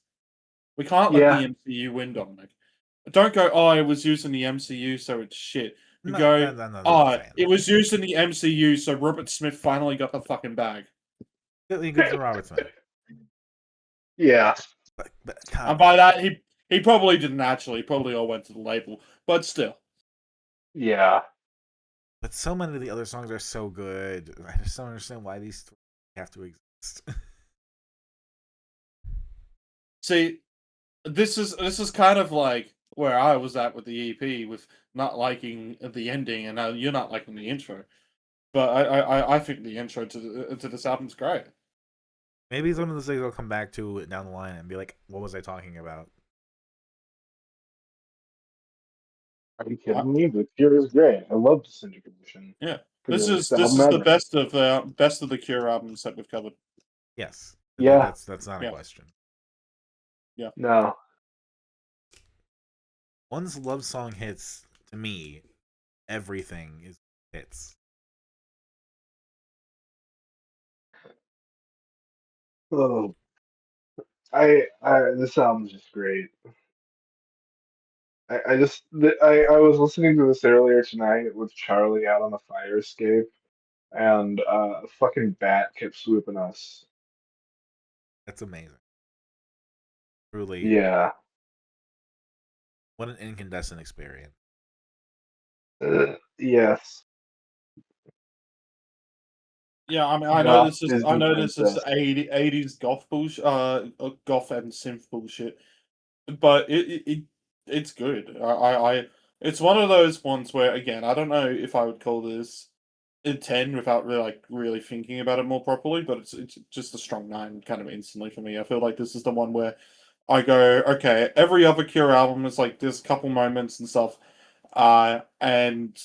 C: We can't let the MCU win, Dominic. Don't go, oh, it was used in the MCU, so it's shit. You go, oh, it was used in the MCU, so Robert Smith finally got the fucking bag.
A: Good for Robert Smith.
B: Yeah.
C: And by that, he probably didn't actually. He probably all went to the label. But still.
B: Yeah.
A: But so many of the other songs are so good. I just don't understand why these three have to exist.
C: See, This is kind of like where I was at with the EP, with not liking the ending, and now you're not liking the intro. But I think the intro to this album's great.
A: Maybe it's one of those things I'll come back to down the line and be like, "What was I talking about?"
B: Are you kidding me? The Cure is great. I love Disintegration.
C: Yeah, this
B: Greatest
C: is
B: album
C: the
B: ever.
C: best of the Cure albums that we've covered.
A: Yes,
B: Yeah.
A: that's not a
C: Yeah.
A: question.
B: No.
A: Once love song hits, to me, everything is hits.
B: Oh, this album's just great. I was listening to this earlier tonight with Charlie out on the fire escape, and a fucking bat kept swooping us.
A: That's amazing. Truly,
B: Yeah.
A: what an incandescent experience.
B: Yes.
C: Yeah, I mean, I know
B: Goth
C: this is
B: Disney princess.
C: 80s goth bullshit, goth and synth bullshit, but it's good. It's one of those ones where, again, I don't know if I would call this a 10 without really thinking about it more properly, but it's just a strong 9 kind of instantly for me. I feel like this is the one where I go, okay, every other Cure album is like there's a couple moments and stuff, and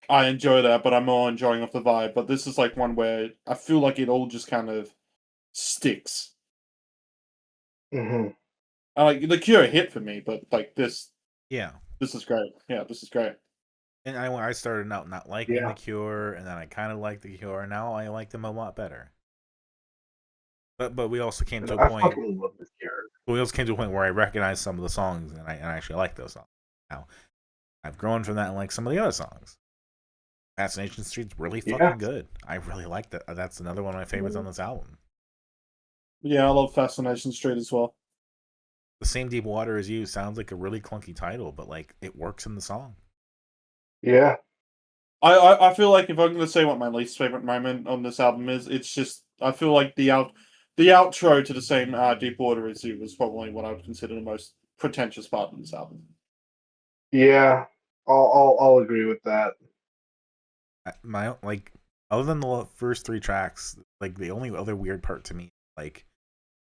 C: I enjoy that, but I'm more enjoying off the vibe. But this is like one where I feel like it all just kind of sticks.
B: Hmm.
C: Like the Cure hit for me, but like this
A: Yeah,
C: is great. Yeah, this is great.
A: and I started out not liking
B: Yeah.
A: the Cure, and then I kind of liked the Cure. And now I like them a lot better. But we also came to a
B: I
A: point.
B: fucking love this Cure.
A: We also came to a point where I recognize some of the songs, and I actually like those songs. Now I've grown from that and like some of the other songs. Fascination Street's really
B: Yeah.
A: fucking good. I really like that. That's another one of my favorites on this album.
C: Yeah, I love Fascination Street as well.
A: The Same Deep Water as You sounds like a really clunky title, but like it works in the song.
B: Yeah.
C: I feel like if I'm gonna say what my least favorite moment on this album is, it's just I feel like the outro to the same Deep Water as You was probably what I would consider the most pretentious part of this album.
B: Yeah. I'll agree with that.
A: My like, other than the first 3 tracks, like the only other weird part to me, like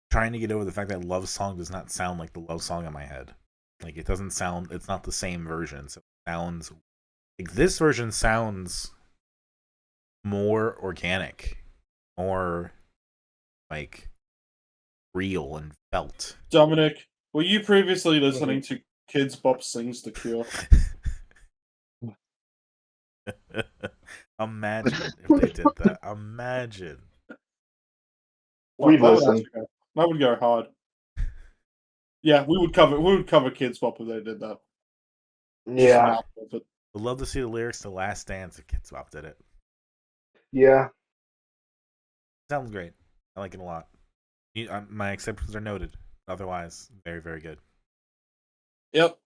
A: trying to get over the fact that Love Song does not sound like the Love Song in my head. Like it doesn't sound. It's not the same version. So it sounds like this version sounds more organic, more like real and felt.
C: Dominic, were you previously listening to Kids Bop Sings The Cure?
A: Imagine if they did that. Imagine.
B: We'd
C: That would
B: listen.
C: actually that would go hard. Yeah, we would cover Kids Bop if they did that.
B: Yeah.
A: I'd love to see the lyrics to Last Dance if Kids Bop did it.
B: Yeah.
A: Sounds great. I like it a lot. My exceptions are noted. Otherwise, very, very good.
C: Yep.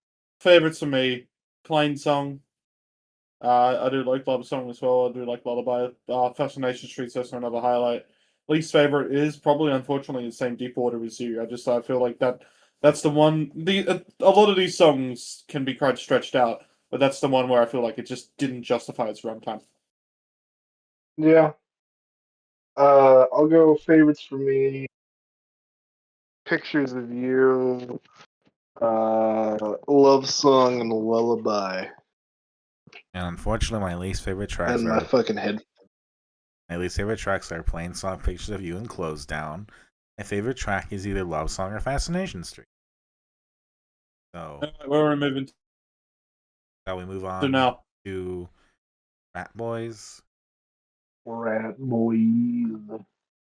C: Favorites for me, Plain Song. I do like Love Song as well. I do like Lullaby. Fascination Street's also another highlight. Least favorite is probably, unfortunately, the same Deep Water as You. I feel like that's the one. A lot of these songs can be quite stretched out, but that's the one where I feel like it just didn't justify its runtime.
B: Yeah. I'll go favorites for me. Pictures of You, Love Song, and Lullaby.
A: And unfortunately, my least favorite tracks
B: And my
A: are
B: fucking head.
A: Plain Song, Pictures of You, and Close Down. My favorite track is either Love Song or Fascination Street. So,
C: Where are we moving
A: shall we move
C: to
A: on
C: now?
A: to Ratboys?
B: Ratboys.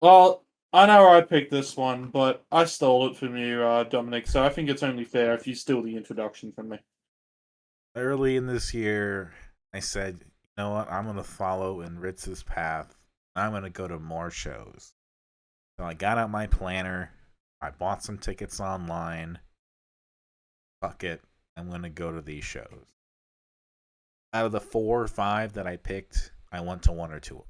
C: Well, I know I picked this one, but I stole it from you, Dominic, so I think it's only fair if you steal the introduction from me.
A: Early in this year, I said, you know what, I'm going to follow in Ritz's path. I'm going to go to more shows. So I got out my planner. I bought some tickets online. Fuck it. I'm going to go to these shows. Out of the 4 or 5 that I picked, I went to 1 or 2.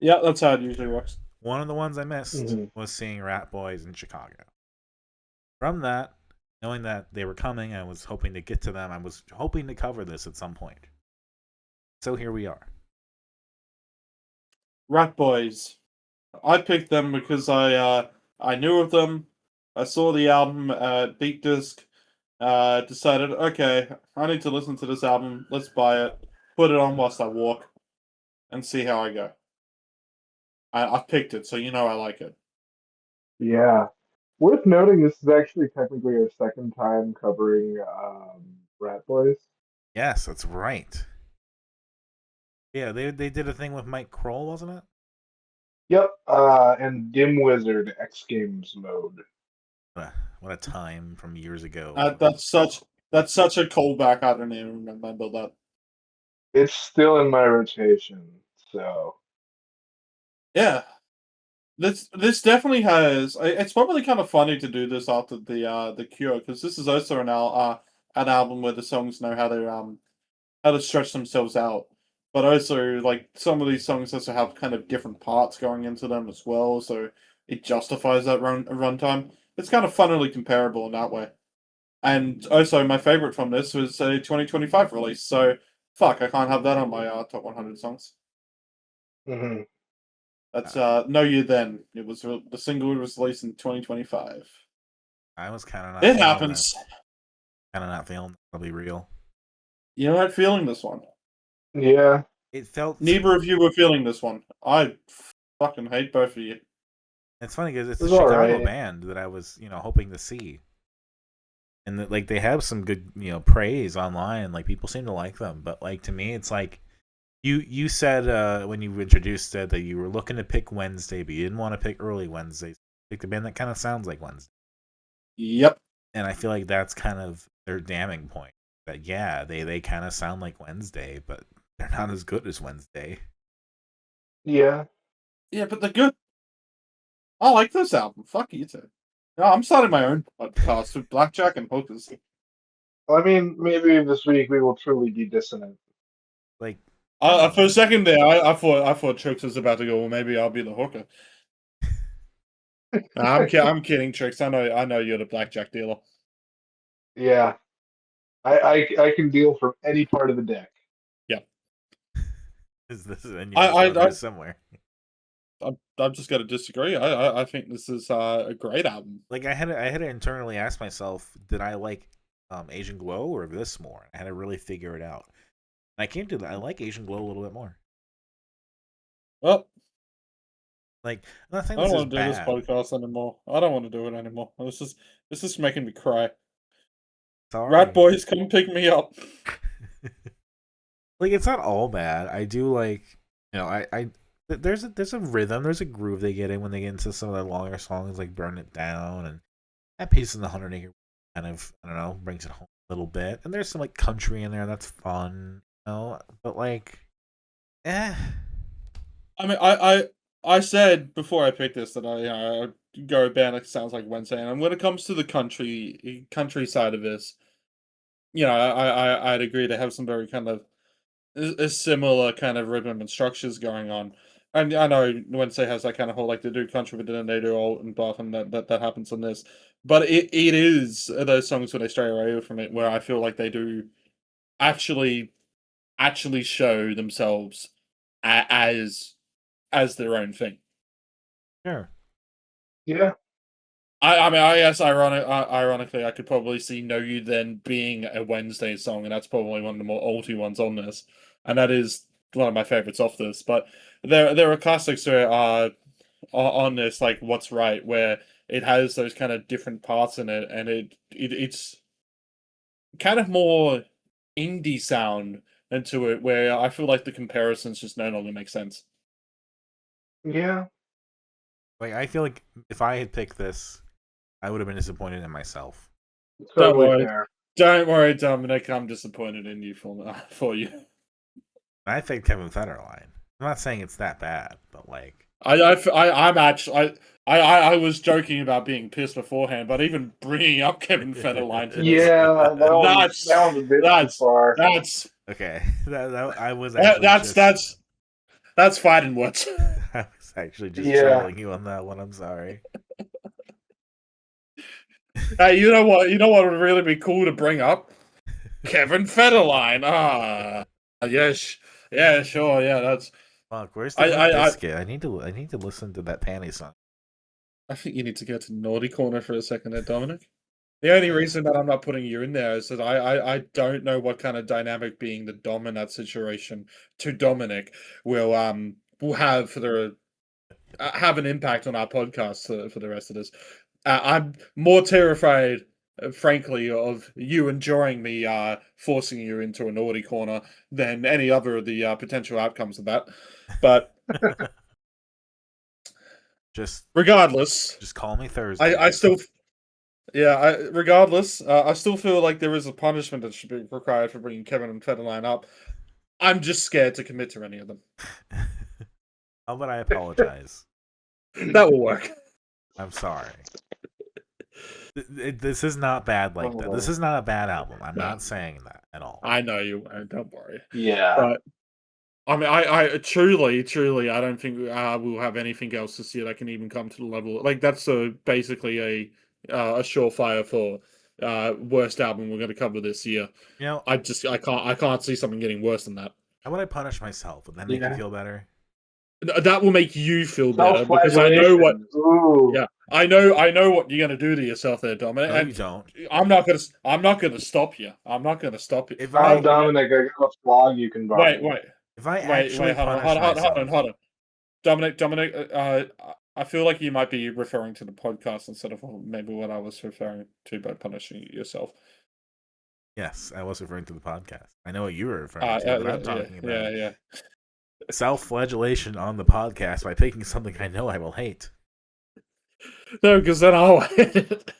C: Yeah, that's how it usually works.
A: One of the ones I missed was seeing Ratboys in Chicago. from that, knowing that they were coming, I was hoping to get to them. I was hoping to cover this at some point. So here we are.
C: Ratboys. I picked them because I knew of them. I saw the album at Beat Disc. Decided, okay, I need to listen to this album. Let's buy it. Put it on whilst I walk, and see how I go. I picked it, so you know I like it.
B: Yeah. Worth noting, this is actually technically our second time covering Ratboys.
A: Yes, that's right. Yeah, they did a thing with Mike Kroll, wasn't it?
B: Yep. And Dim Wizard X Games mode.
A: What a time from years ago.
C: That's such a callback. I don't even remember that.
B: It's still in my rotation, so
C: Yeah, this definitely has. It's probably kind of funny to do this after the Cure, because this is also an album where the songs know how to stretch themselves out, but also like some of these songs also have kind of different parts going into them as well, so it justifies that runtime. It's kind of funnily comparable in that way. And also, my favorite from this was a 2025 release, so fuck, I can't have that on my top 100 songs.
B: hmm
C: That's Know You Then. It was the single was released in 2025.
A: I was kind of not.
C: It happens.
A: Kind of not feeling. I'll be real.
C: You're not feeling this one.
B: yeah.
A: It felt.
C: Neither of you were feeling this one. I fucking hate both of you.
A: It's funny because it's a
B: It's
A: Chicago
B: alright.
A: band that I was, hoping to see, and that like they have some good, praise online. Like people seem to like them, but like to me, it's like you said when you introduced it that you were looking to pick Wednesday, but you didn't want to pick early Wednesdays. Pick the band that kind of sounds like Wednesday.
C: Yep.
A: And I feel like that's kind of their damning point. That yeah, they kind of sound like Wednesday, but they're not as good as Wednesday.
B: Yeah.
C: Yeah, but they're good. I like this album. Fuck you two. No, I'm starting my own podcast with Blackjack and Hookers.
B: I mean, maybe this week we will truly be dissonant.
A: Like
C: For a second there, I thought Trix was about to go. Well, maybe I'll be the hooker. Nah, I'm kidding, Trix. I know you're the blackjack dealer.
B: Yeah. I can deal from any part of the deck.
C: Yeah.
A: Is this I somewhere?
C: I'm just gonna disagree. I think this is a great album.
A: Like I had to internally ask myself, did I like Asian Glow or this more? I had to really figure it out. And I came to that I like Asian Glow a little bit more.
C: Well,
A: like I'm not saying
C: I
A: this
C: don't
A: is
C: want to do this
A: bad.
C: podcast anymore. I don't want to do it anymore. This is making me cry.
A: Sorry.
C: Ratboys, come pick me up.
A: Like it's not all bad. I do like, I there's a rhythm, there's a groove they get in when they get into some of the longer songs like Burn It Down, and that piece in the 100 Acre kind of, I don't know, brings it home a little bit. And there's some like country in there that's fun, but like
C: I mean, I said before I picked this that I go a band that sounds like Wednesday, and when it comes to the country side of this, I'd agree they have some very kind of a similar kind of rhythm and structures going on. And I know Wednesday has that kind of whole like they do country, but then they do alt and buff, and that happens on this. But it is those songs where they stray away from it, where I feel like they do actually show themselves as their own thing.
A: sure.
B: Yeah.
C: I mean, I guess ironically, I could probably see "Know You Then" being a Wednesday song, and that's probably one of the more alty ones on this, and that is one of my favorites off this. But there are classics where on this, like "What's Right," where it has those kind of different parts in it, and it's kind of more indie sound into it, where I feel like the comparisons just no longer make sense.
B: Yeah.
A: Like I feel like if I had picked this, I would have been disappointed in myself.
B: Totally
C: worry.
B: fair.
C: Don't worry, Dominic. I'm disappointed in you for you.
A: I picked Kevin Federline. I'm not saying it's that bad, but like
C: I'm actually I was joking about being pissed beforehand, but even bringing up Kevin Federline to this,
B: Yeah, that one's a bit too far.
C: that's
A: okay. That I was actually
C: that's fighting words.
A: I was actually just
B: Yeah.
A: trolling you on that one. I'm sorry.
D: Hey, you know what? You know what would really be cool to bring up? Kevin Federline. Yes, yeah, sure, yeah. That's.
A: Fuck, where's the Limp Bizkit? I need to listen to that Panty song.
D: I think you need to go to Naughty Corner for a second there, Dominic. The only reason that I'm not putting you in there is that I don't know what kind of dynamic being the dom in that situation to Dominic will have for the have an impact on our podcast for the rest of this. I'm more terrified, frankly, of you enjoying me forcing you into a naughty corner than any other of the potential outcomes of that. But regardless,
A: just call me Thursday.
D: I still. Yeah, regardless, I still feel like there is a punishment that should be required for bringing Kevin and Federline up. I'm just scared to commit to any of them.
A: How about I apologize?
D: That will work.
A: I'm sorry. This is not bad like that. This is not a bad album. I'm not saying that at all.
D: I know you won't. Don't worry.
B: Yeah.
D: But, I mean, I truly, I don't think we'll have anything else this year that can even come to the level. Like, that's basically a surefire for worst album we're going to cover this year.
A: You know,
D: I can't see something getting worse than that.
A: How would I punish myself? Would that make you feel better?
D: That will make you feel better because I know what.
B: Ooh.
D: Yeah, I know what you're gonna do to yourself there, Dominic.
A: No,
D: and
A: you don't.
D: I'm not gonna stop you. I'm not gonna stop you.
A: If
B: I'm Dominic, I got a flog you can buy.
D: Wait.
A: If I actually
D: hold on. Dominic. I feel like you might be referring to the podcast instead of maybe what I was referring to by punishing yourself.
A: Yes, I was referring to the podcast. I know what you were referring to, but I'm talking about self-flagellation on the podcast by picking something I know I will hate.
D: No, because then I'll hate it.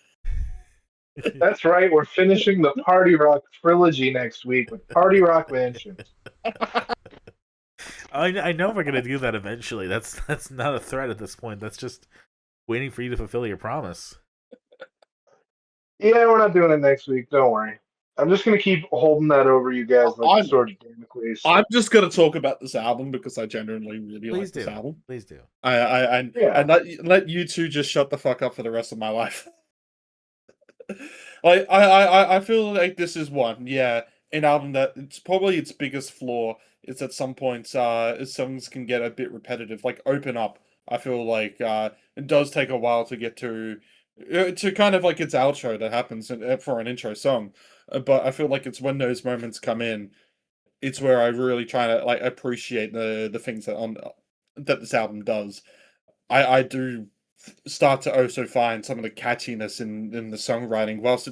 B: That's right. We're finishing the Party Rock trilogy next week with Party Rock Mansions.
A: I know we're gonna do that eventually. That's not a threat at this point. That's just waiting for you to fulfill your promise.
B: Yeah, we're not doing it next week. Don't worry. I'm just gonna keep holding that over you guys like sort of Damocles.
D: I'm just gonna talk about this album because I genuinely really like this album.
A: Please do.
D: And let you two just shut the fuck up for the rest of my life. I feel like this is an album that it's probably its biggest flaw is at some points songs can get a bit repetitive. Like Open Up, I feel like it does take a while to get to kind of like its outro that happens for an intro song. But I feel like it's when those moments come in, it's where I really try to like appreciate the things that this album does. I do start to also find some of the catchiness in the songwriting. Whilst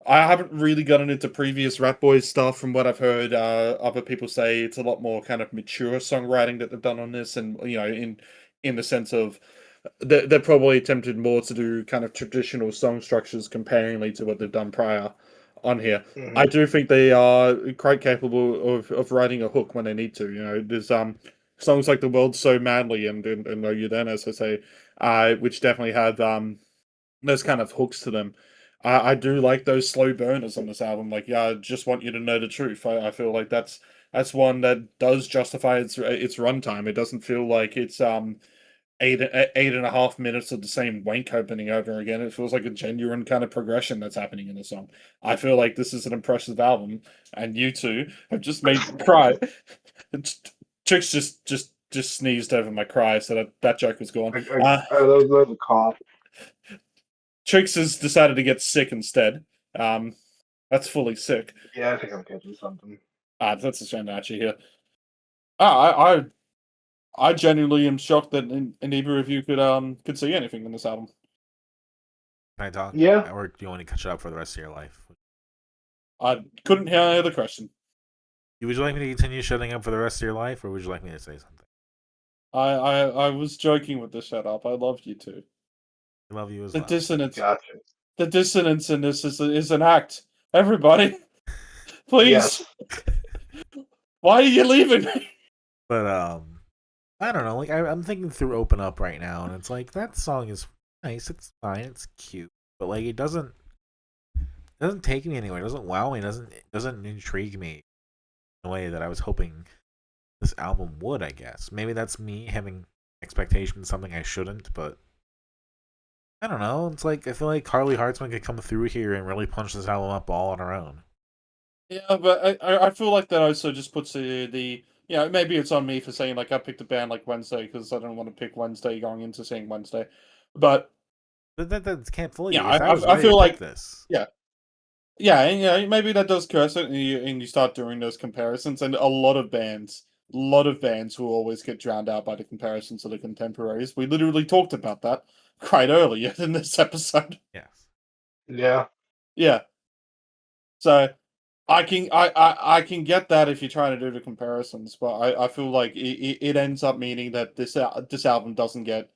D: I haven't really gotten into previous Ratboys stuff, from what I've heard, other people say it's a lot more kind of mature songwriting that they've done on this, and in the sense of they're probably attempted more to do kind of traditional song structures comparingly to what they've done prior on here. Mm-hmm. I do think they are quite capable of writing a hook when they need to. There's songs like The World's So Madly and Know You Then, as I say, which definitely have those kind of hooks to them. I do like those slow burners on this album. Like, I just want you to know the truth. I feel like that's one that does justify its runtime. It doesn't feel like it's 8.5 minutes of the same wank opening over again. It feels like a genuine kind of progression that's happening in the song. I feel like this is an impressive album, and you two have just made me cry. Trix just sneezed over my cry, so that joke was gone.
B: That was a cough.
D: Trix has decided to get sick instead. That's fully sick.
B: Yeah, I think I'm catching something.
D: That's a shame to actually hear. I genuinely am shocked that neither of you could see anything in this album.
A: Can I talk?
B: Yeah.
A: Or do you want to catch it up for the rest of your life?
D: I couldn't hear the question.
A: Would you like me to continue shutting up for the rest of your life, or would you like me to say something?
D: I was joking with the shut up. I love you too.
A: I love you as
D: well.
B: Gotcha.
D: The dissonance in this is an act. Everybody, please.
B: Yes.
D: Why are you leaving me?
A: But I don't know. Like I'm thinking through Open Up right now, and it's like that song is nice. It's fine. It's cute, but like it doesn't take me anywhere. It doesn't wow me. It doesn't intrigue me in a way that I was hoping this album would. I guess maybe that's me having expectations, something I shouldn't. But I don't know. It's like I feel like Carly Hartzman could come through here and really punch this album up all on her own.
D: Yeah, but I feel like that also just puts the maybe it's on me for saying like I picked a band like Wednesday because I don't want to pick Wednesday going into seeing Wednesday, but
A: But that can't fool
D: yeah,
A: you. If I was
D: I
A: ready to
D: feel
A: pick
D: like
A: this,
D: yeah. Yeah, and yeah, maybe that does curse it, and you start doing those comparisons, and a lot of bands will always get drowned out by the comparisons to the contemporaries. We literally talked about that quite earlier in this episode.
A: yes.
B: Yeah.
D: Yeah, so I can get that if you're trying to do the comparisons, but I feel like it ends up meaning that this album doesn't get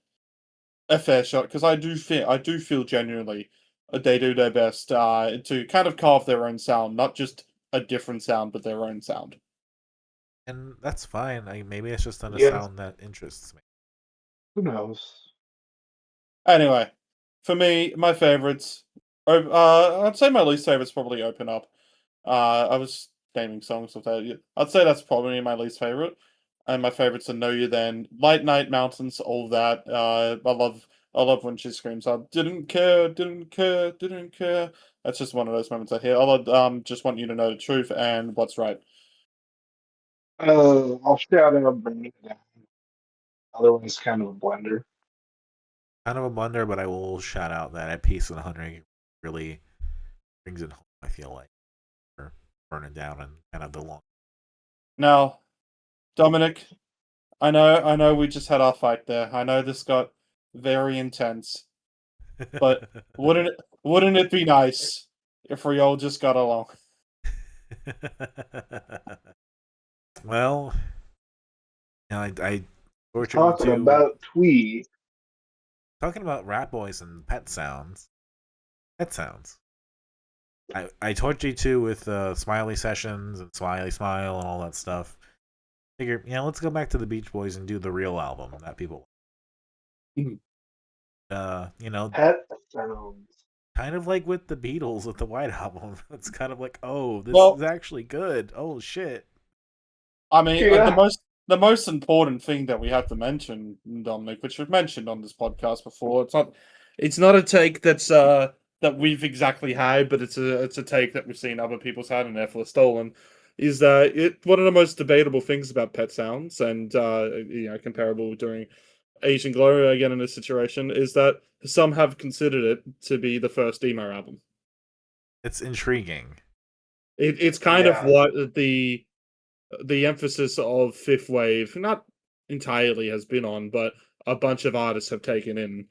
D: a fair shot because I do feel genuinely they do their best to kind of carve their own sound, not just a different sound, but their own sound.
A: And that's fine. Maybe it's just not a
B: Yeah.
A: sound that interests me.
B: Who knows?
D: Anyway, for me, my favorites. I'd say my least favorites probably Open Up. I was naming songs of that. I'd say that's probably my least favorite. And my favorites are Know You Then, Light Night Mountains, all that. I love when she screams out, didn't care, didn't care, didn't care. That's just one of those moments I hear. Just want you to know the truth and what's right.
B: I'll shout out Bring It Down. Otherwise, kind of a blender.
A: Kind of a blunder, but I will shout out that at Peace and 100 really brings it home. I feel like for burning down and kind of the long.
D: Now, Dominic, I know we just had our fight there. I know this got very intense. But wouldn't it be nice if we all just got along?
A: Well, I tortured
B: Talking
A: you
B: about Twee.
A: talking about Ratboys and pet sounds. Pet sounds. I tortured you too with Smiley Sessions and Smiley Smile and all that stuff. Figure, let's go back to the Beach Boys and do the real album that people.
D: Mhm.
B: Pet sounds.
A: Kind of like with the Beatles with the White Album. It's kind of like, oh, this
D: Well,
A: is actually good. Oh shit.
D: I mean,
B: Yeah.
D: the most important thing that we have to mention, Dominic, which we've mentioned on this podcast before, it's not a take that's that we've exactly had, but it's a take that we've seen other people's had and therefore stolen. Is that one of the most debatable things about Pet Sounds and comparable during Asian Glow again in this situation is that some have considered it to be the first emo album.
A: It's intriguing.
D: It's kind of
B: Yeah.
D: what the emphasis of Fifth Wave, not entirely has been on, but a bunch of artists have taken in,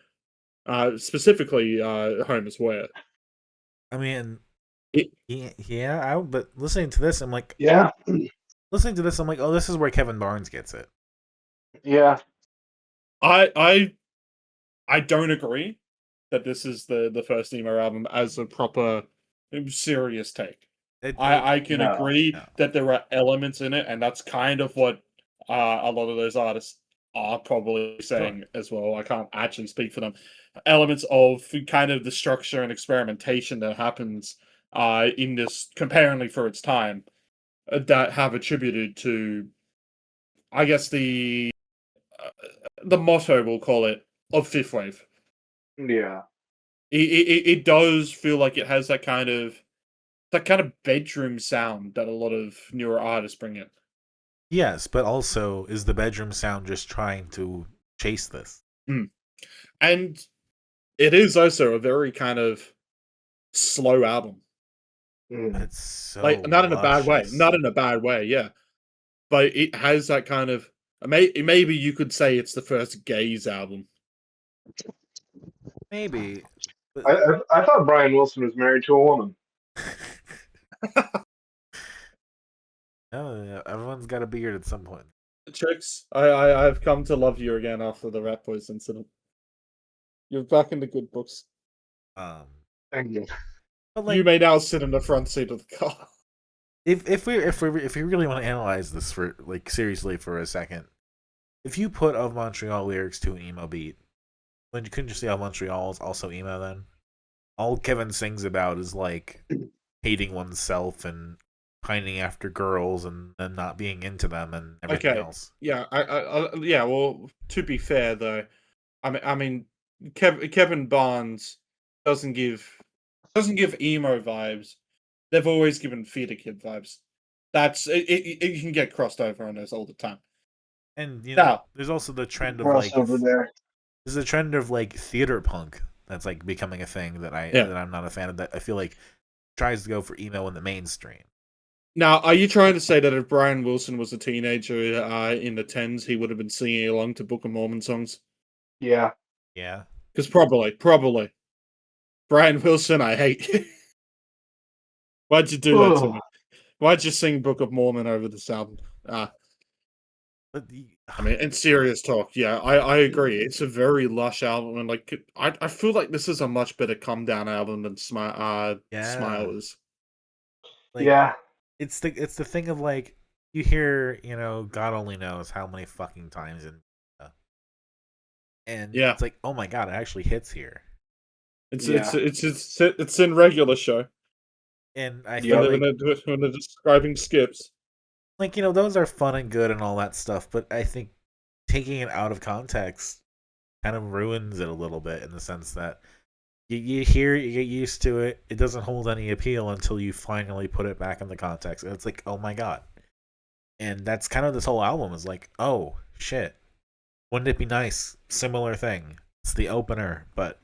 D: specifically Home as Where.
A: I mean,
D: It-
A: but listening to this, I'm like,
B: Yeah.
A: oh, this is where Kevin Barnes gets it.
B: Yeah.
D: I don't agree that this is the first emo album as a proper serious take. I can
B: No.
D: agree
A: No.
D: that there are elements in it, and that's kind of what a lot of those artists are probably saying as well. I can't actually speak for them. Elements of kind of the structure and experimentation that happens in this, comparingly for its time, that have attributed to, I guess, the motto, we'll call it, of Fifth Wave.
B: Yeah.
D: It does feel like it has that kind of bedroom sound that a lot of newer artists bring in.
A: Yes, but also is the bedroom sound just trying to chase this?
D: And it is also a very kind of slow album.
A: But it's so
D: Like, not in a bad way.
A: luscious.
D: Not in a bad way, yeah. But it has that kind of... Maybe you could say it's the first Gaze album.
A: Maybe.
B: I thought Brian Wilson was married to a woman.
A: No, yeah, everyone's got a beard at some point.
D: Trix, I've come to love you again after the Ratboys incident. You're back in the good books.
B: Thank you.
A: But like,
D: You may now sit in the front seat of the car.
A: if we really want to analyze this for like seriously for a second, if you put Of Montreal lyrics to an emo beat, then you couldn't just say Of Montreal is also emo then? All Kevin sings about is like hating oneself and pining after girls and then not being into them and everything else.
D: Yeah, yeah. Well, to be fair though, I mean, Kevin Barnes doesn't give emo vibes. They've always given theater kid vibes. That's it. You can get crossed over on those all the time.
A: And
D: Now,
A: there's also the trend of
B: crossover there.
A: there's a trend of like theater punk that's like becoming a thing that I'm not a fan of. That I feel like tries to go for emo in the mainstream.
D: Now, are you trying to say that if Brian Wilson was a teenager in the 10s, he would have been singing along to Book of Mormon songs?
B: Yeah.
A: Yeah.
D: Because probably. Brian Wilson, I hate you. Why'd you do that to me? Why'd you sing Book of Mormon over this album? I mean, in serious talk, yeah, I agree. It's a very lush album, and like I feel like this is a much better come down album than Smile is.
A: Like,
B: yeah.
A: It's the thing of like you hear, God only knows how many fucking times and
D: yeah,
A: it's like, oh my god, it actually hits here.
D: It's in regular show.
A: And I feel
D: like when they're describing skips.
A: Like, those are fun and good and all that stuff, but I think taking it out of context kind of ruins it a little bit in the sense that you hear it, you get used to it, it doesn't hold any appeal until you finally put it back in the context. And it's like, oh my god. And that's kind of this whole album is like, oh shit. Wouldn't it be nice? Similar thing. It's the opener, but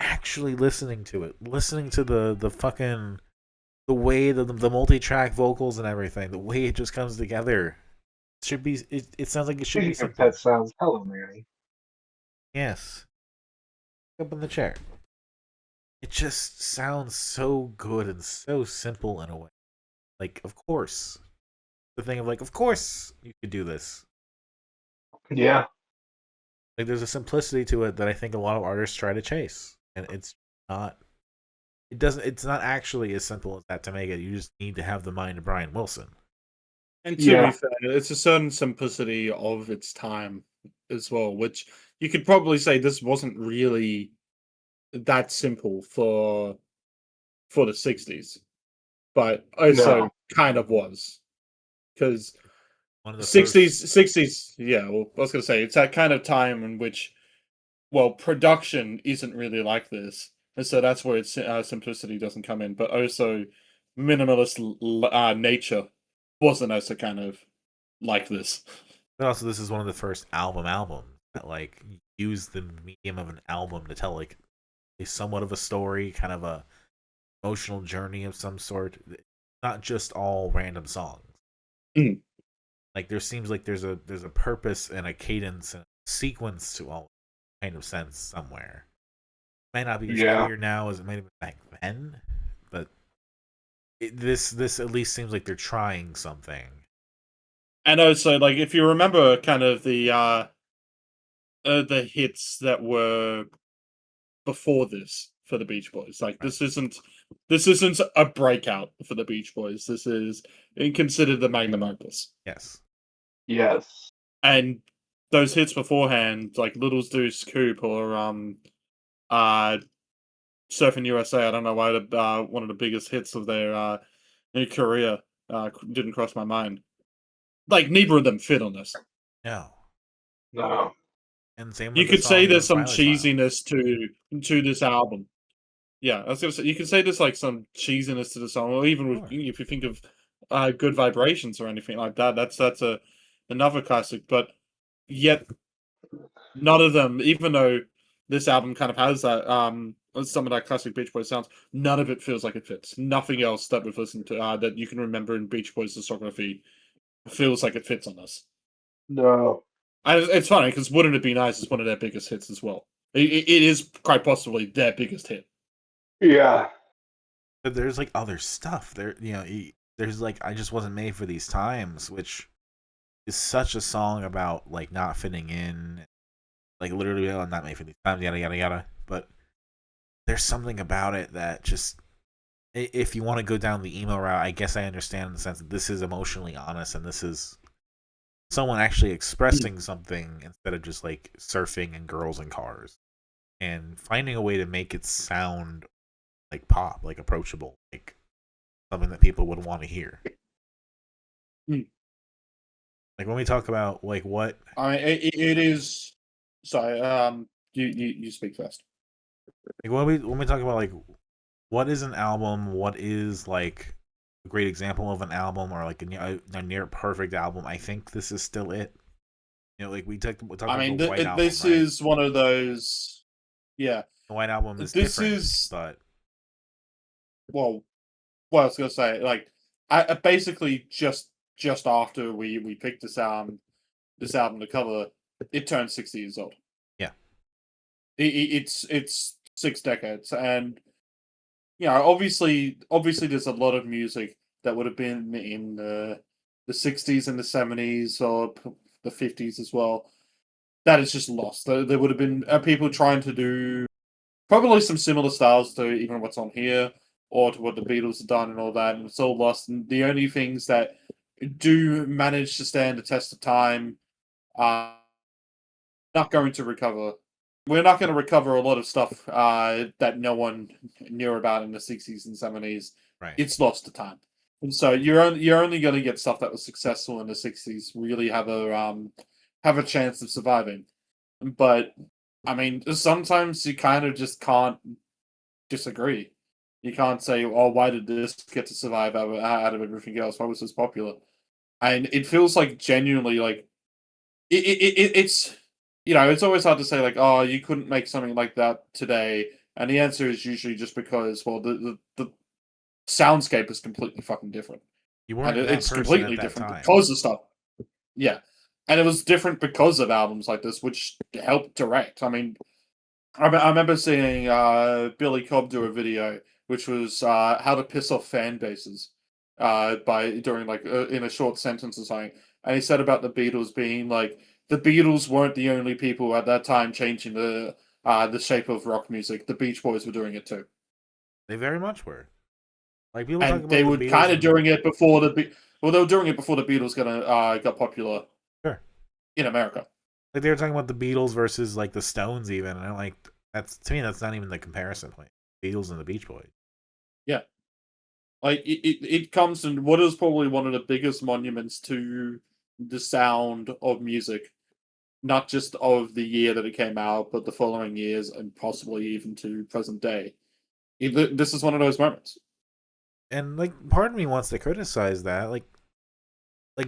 A: actually listening to it, listening to the fucking the way the multi-track vocals and everything, the way it just comes together, should be. It sounds like it should be simple.
B: That sounds hella Mary.
A: Yes. Up in the chair. It just sounds so good and so simple in a way. Like, of course, the thing of like, of course you could do this.
B: Yeah.
A: Like, there's a simplicity to it that I think a lot of artists try to chase, and it's not. It's not actually as simple as that to make it. You just need to have the mind of Brian Wilson.
D: And to be fair, it's a certain simplicity of its time as well, which you could probably say this wasn't really that simple for the 60s, but also kind of was, because 60s, yeah. Well, I was gonna say it's that kind of time in which, well, production isn't really like this. And so that's where its simplicity doesn't come in, but also minimalist nature wasn't also kind of like this.
A: But also, this is one of the first albums that like used the medium of an album to tell like a somewhat of a story, kind of a emotional journey of some sort. Not just all random songs.
D: Mm.
A: Like there seems like there's a purpose and a cadence and a sequence to all kind of sense somewhere. Might not be as clear now as it might have been back then, but this at least seems like they're trying something.
D: And also, like, if you remember, kind of the hits that were before this for the Beach Boys, like this isn't a breakout for the Beach Boys. This is considered the magnum opus.
B: Yes.
D: And those hits beforehand, like Little Deuce Coupe or Surfing USA, I don't know why one of the biggest hits of their new career didn't cross my mind. Like, neither of them fit on this.
A: No. And same.
D: You could say there's some cheesiness to this album. Yeah, I was gonna say you could say there's like some cheesiness to the song, or even if you think of Good Vibrations or anything like that. That's another classic, but yet none of them, even though this album kind of has that some of that classic Beach Boys sounds, none of it feels like it fits. Nothing else that we've listened to that you can remember in Beach Boys discography feels like it fits on this.
B: No.
D: It's funny because Wouldn't It Be Nice is one of their biggest hits as well. It is quite possibly their biggest hit.
B: Yeah.
A: But there's like other stuff there. There's like I Just Wasn't Made for These Times, which is such a song about like not fitting in, like literally not made for these times, yada yada yada. But there's something about it that just, if you want to go down the emo route, I guess I understand in the sense that this is emotionally honest and this is someone actually expressing something instead of just like surfing and girls and cars, and finding a way to make it sound like pop, like approachable, like something that people would want to hear. Like when we talk about like what
D: it is. Sorry, You speak first.
A: Like when we talk about like what is an album, what is like a great example of an album or like a near perfect album, I think this is still it. Like we talked
D: I
A: about
D: mean,
A: the White Album,
D: this
A: right?
D: is one of those. Yeah,
A: The White Album is
D: this
A: different,
D: is
A: but
D: well. Well, I was gonna say, like, I basically just after we picked this album to cover, it turned 60 years old.
A: yeah,
D: It's 6 decades, and obviously there's a lot of music that would have been in the 60s and the 70s or the 50s as well that is just lost. There would have been people trying to do probably some similar styles to even what's on here or to what the Beatles have done and all that, and it's all lost. And the only things that do manage to stand the test of time are not going to recover. We're not going to recover a lot of stuff that no one knew about in the 60s and 70s.
A: right.
D: It's lost to time. And so you're only going to get stuff that was successful in the 60s really have a chance of surviving. But I mean, sometimes you kind of just can't disagree. You can't say, "Oh, why did this get to survive out of everything else? Why was this popular?" And it feels like genuinely like it's it's always hard to say like, "Oh, you couldn't make something like that today," and the answer is usually just because the soundscape is completely fucking different.
A: You weren't
D: And
A: that
D: it's
A: person
D: completely
A: at that
D: different
A: time.
D: because of stuff. Yeah. And it was different because of albums like this, which helped direct. I mean, I remember seeing Billy Cobb do a video, which was how to piss off fan bases by doing like in a short sentence or something. And he said about the Beatles being like, the Beatles weren't the only people at that time changing the shape of rock music. The Beach Boys were doing it too.
A: They very much were. Like people talk
D: And
A: about
D: they
A: the
D: were
A: Beatles
D: kind of
A: and-
D: doing it before they were doing it before the Beatles got popular.
A: Sure.
D: In America.
A: Like they were talking about the Beatles versus like the Stones even, and I'm like, to me that's not even the comparison point. Beatles and the Beach Boys.
D: Yeah. Like it comes in what is probably one of the biggest monuments to the sound of music. Not just of the year that it came out, but the following years and possibly even to present day. This is one of those moments.
A: And like part of me wants to criticize that. Like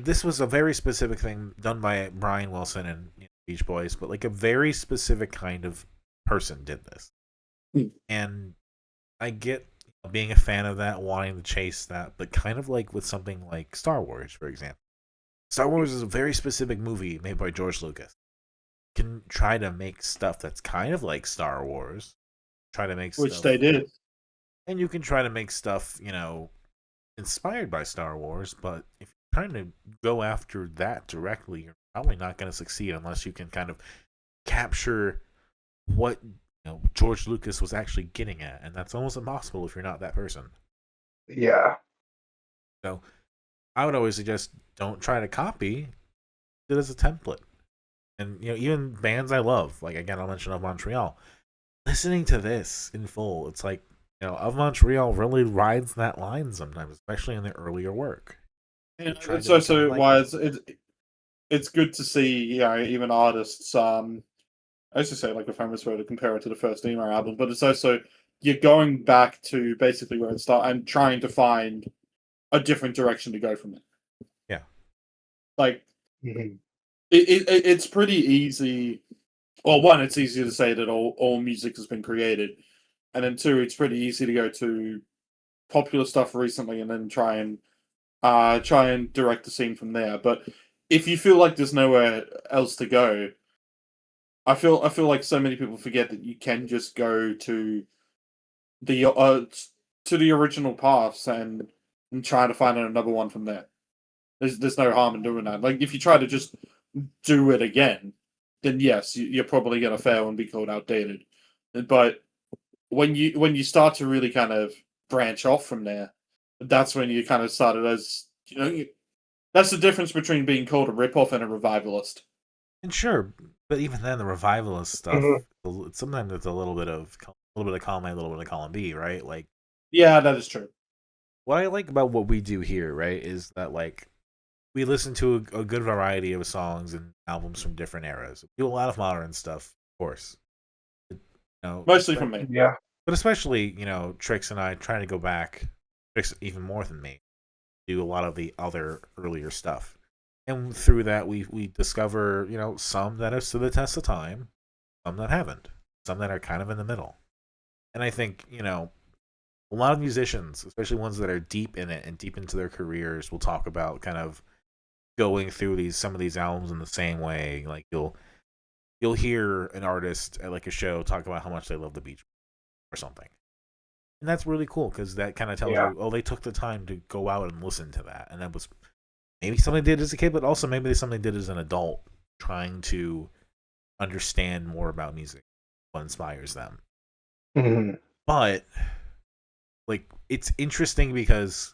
A: this was a very specific thing done by Brian Wilson and Beach Boys, but like a very specific kind of person did this. And I get being a fan of that, wanting to chase that, but kind of like with something like Star Wars, for example. Star Wars is a very specific movie made by George Lucas. You can try to make stuff that's kind of like Star Wars. Try to make
D: Which
A: stuff,
D: they did.
A: and you can try to make stuff, inspired by Star Wars, but if you're trying to go after that directly, you're probably not going to succeed unless you can kind of capture what George Lucas was actually getting at, and that's almost impossible if you're not that person.
B: Yeah.
A: So I would always suggest don't try to copy it as a template. And even bands I love, like again I'll mention Of Montreal, listening to this in full, it's like Of Montreal really rides that line sometimes, especially in their earlier work.
D: And it's also why it's good to see even artists I used to say like a famous way to compare it to the first emo album, but it's also you're going back to basically where it started and trying to find a different direction to go from it.
A: Yeah.
D: Like
B: Mhm.
D: it's pretty easy. Well, one, it's easy to say that all music has been created, and then two, it's pretty easy to go to popular stuff recently and then try and direct the scene from there. But if you feel like there's nowhere else to go, I feel like so many people forget that you can just go to the original paths and try to find another one from there. There's no harm in doing that. Like if you try to just do it again, then yes, you're probably gonna fail and be called outdated. But when you start to really kind of branch off from there, that's when you kind of started as that's the difference between being called a ripoff and a revivalist.
A: And sure, but even then, the revivalist stuff,
B: Mhm.
A: sometimes it's a little bit of column A, a little bit of column B, right? Like
D: Yeah, that is true.
A: what I like about what we do here, right, is that like we listen to a good variety of songs and albums from different eras. We do a lot of modern stuff, of course,
C: Mostly from me.
B: Yeah.
A: But especially, Trix and I trying to go back, Trix even more than me, do a lot of the other earlier stuff. And through that, we discover, some that have stood the test of time, some that haven't, some that are kind of in the middle. And I think, a lot of musicians, especially ones that are deep in it and deep into their careers, will talk about kind of going through some of these albums in the same way. Like you'll hear an artist at like a show talk about how much they love the Beach Boys or something. And that's really cool because that kind of tells you, oh, they took the time to go out and listen to that. And that was maybe something they did as a kid, but also maybe something they did as an adult, trying to understand more about music, what inspires them.
B: Mm-hmm.
A: But, like, it's interesting because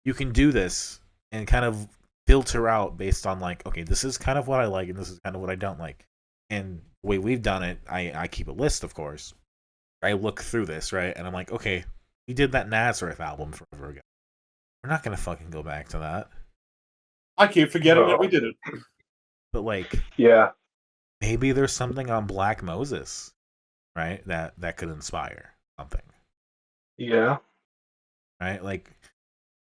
A: you can do this and kind of filter out based on, like, okay, this is kind of what I like and this is kind of what I don't like. And the way we've done it, I keep a list, of course. I look through this, right? And I'm like, okay, we did that Nazareth album forever ago. We're not going to fucking go back to that.
C: I keep forgetting that we did it.
A: But, like, maybe there's something on Black Moses, right? That could inspire something.
B: Yeah.
A: Right? Like,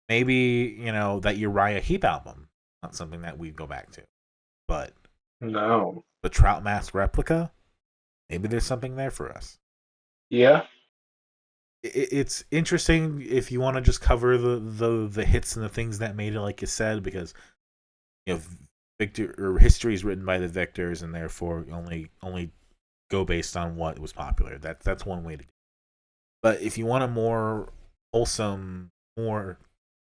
A: maybe, that Uriah Heep album, not something that we'd go back to. But
B: no.
A: The Trout Mask Replica, maybe there's something there for us.
B: Yeah.
A: It's interesting if you want to just cover the hits and the things that made it, like you said, because history is written by the victors, and therefore only go based on what was popular. That's one way to do it. But if you want a more wholesome, more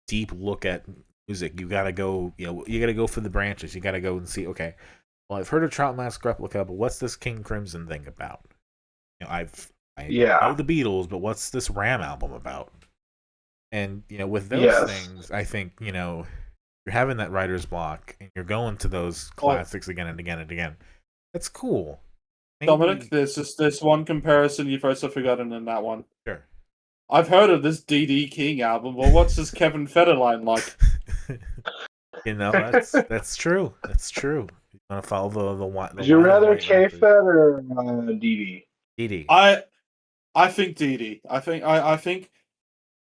A: deep look at music, you gotta go. You gotta go for the branches. You gotta go and see. Okay, well, I've heard of Trout Mask Replica, but what's this King Crimson thing about? I know the Beatles, but what's this Ram album about? And with those things, I think you're having that writer's block, and you're going to those classics again and again and again. That's cool.
C: Maybe... Dominic, there's just this one comparison you've also forgotten in that one.
A: Sure.
C: I've heard of this D.D. King album. Well, what's this Kevin Federline like?
A: That's true. That's true. You want to follow the
B: Would you rather K-Fed or D.D.?
A: D.D.
C: I think D.D. I think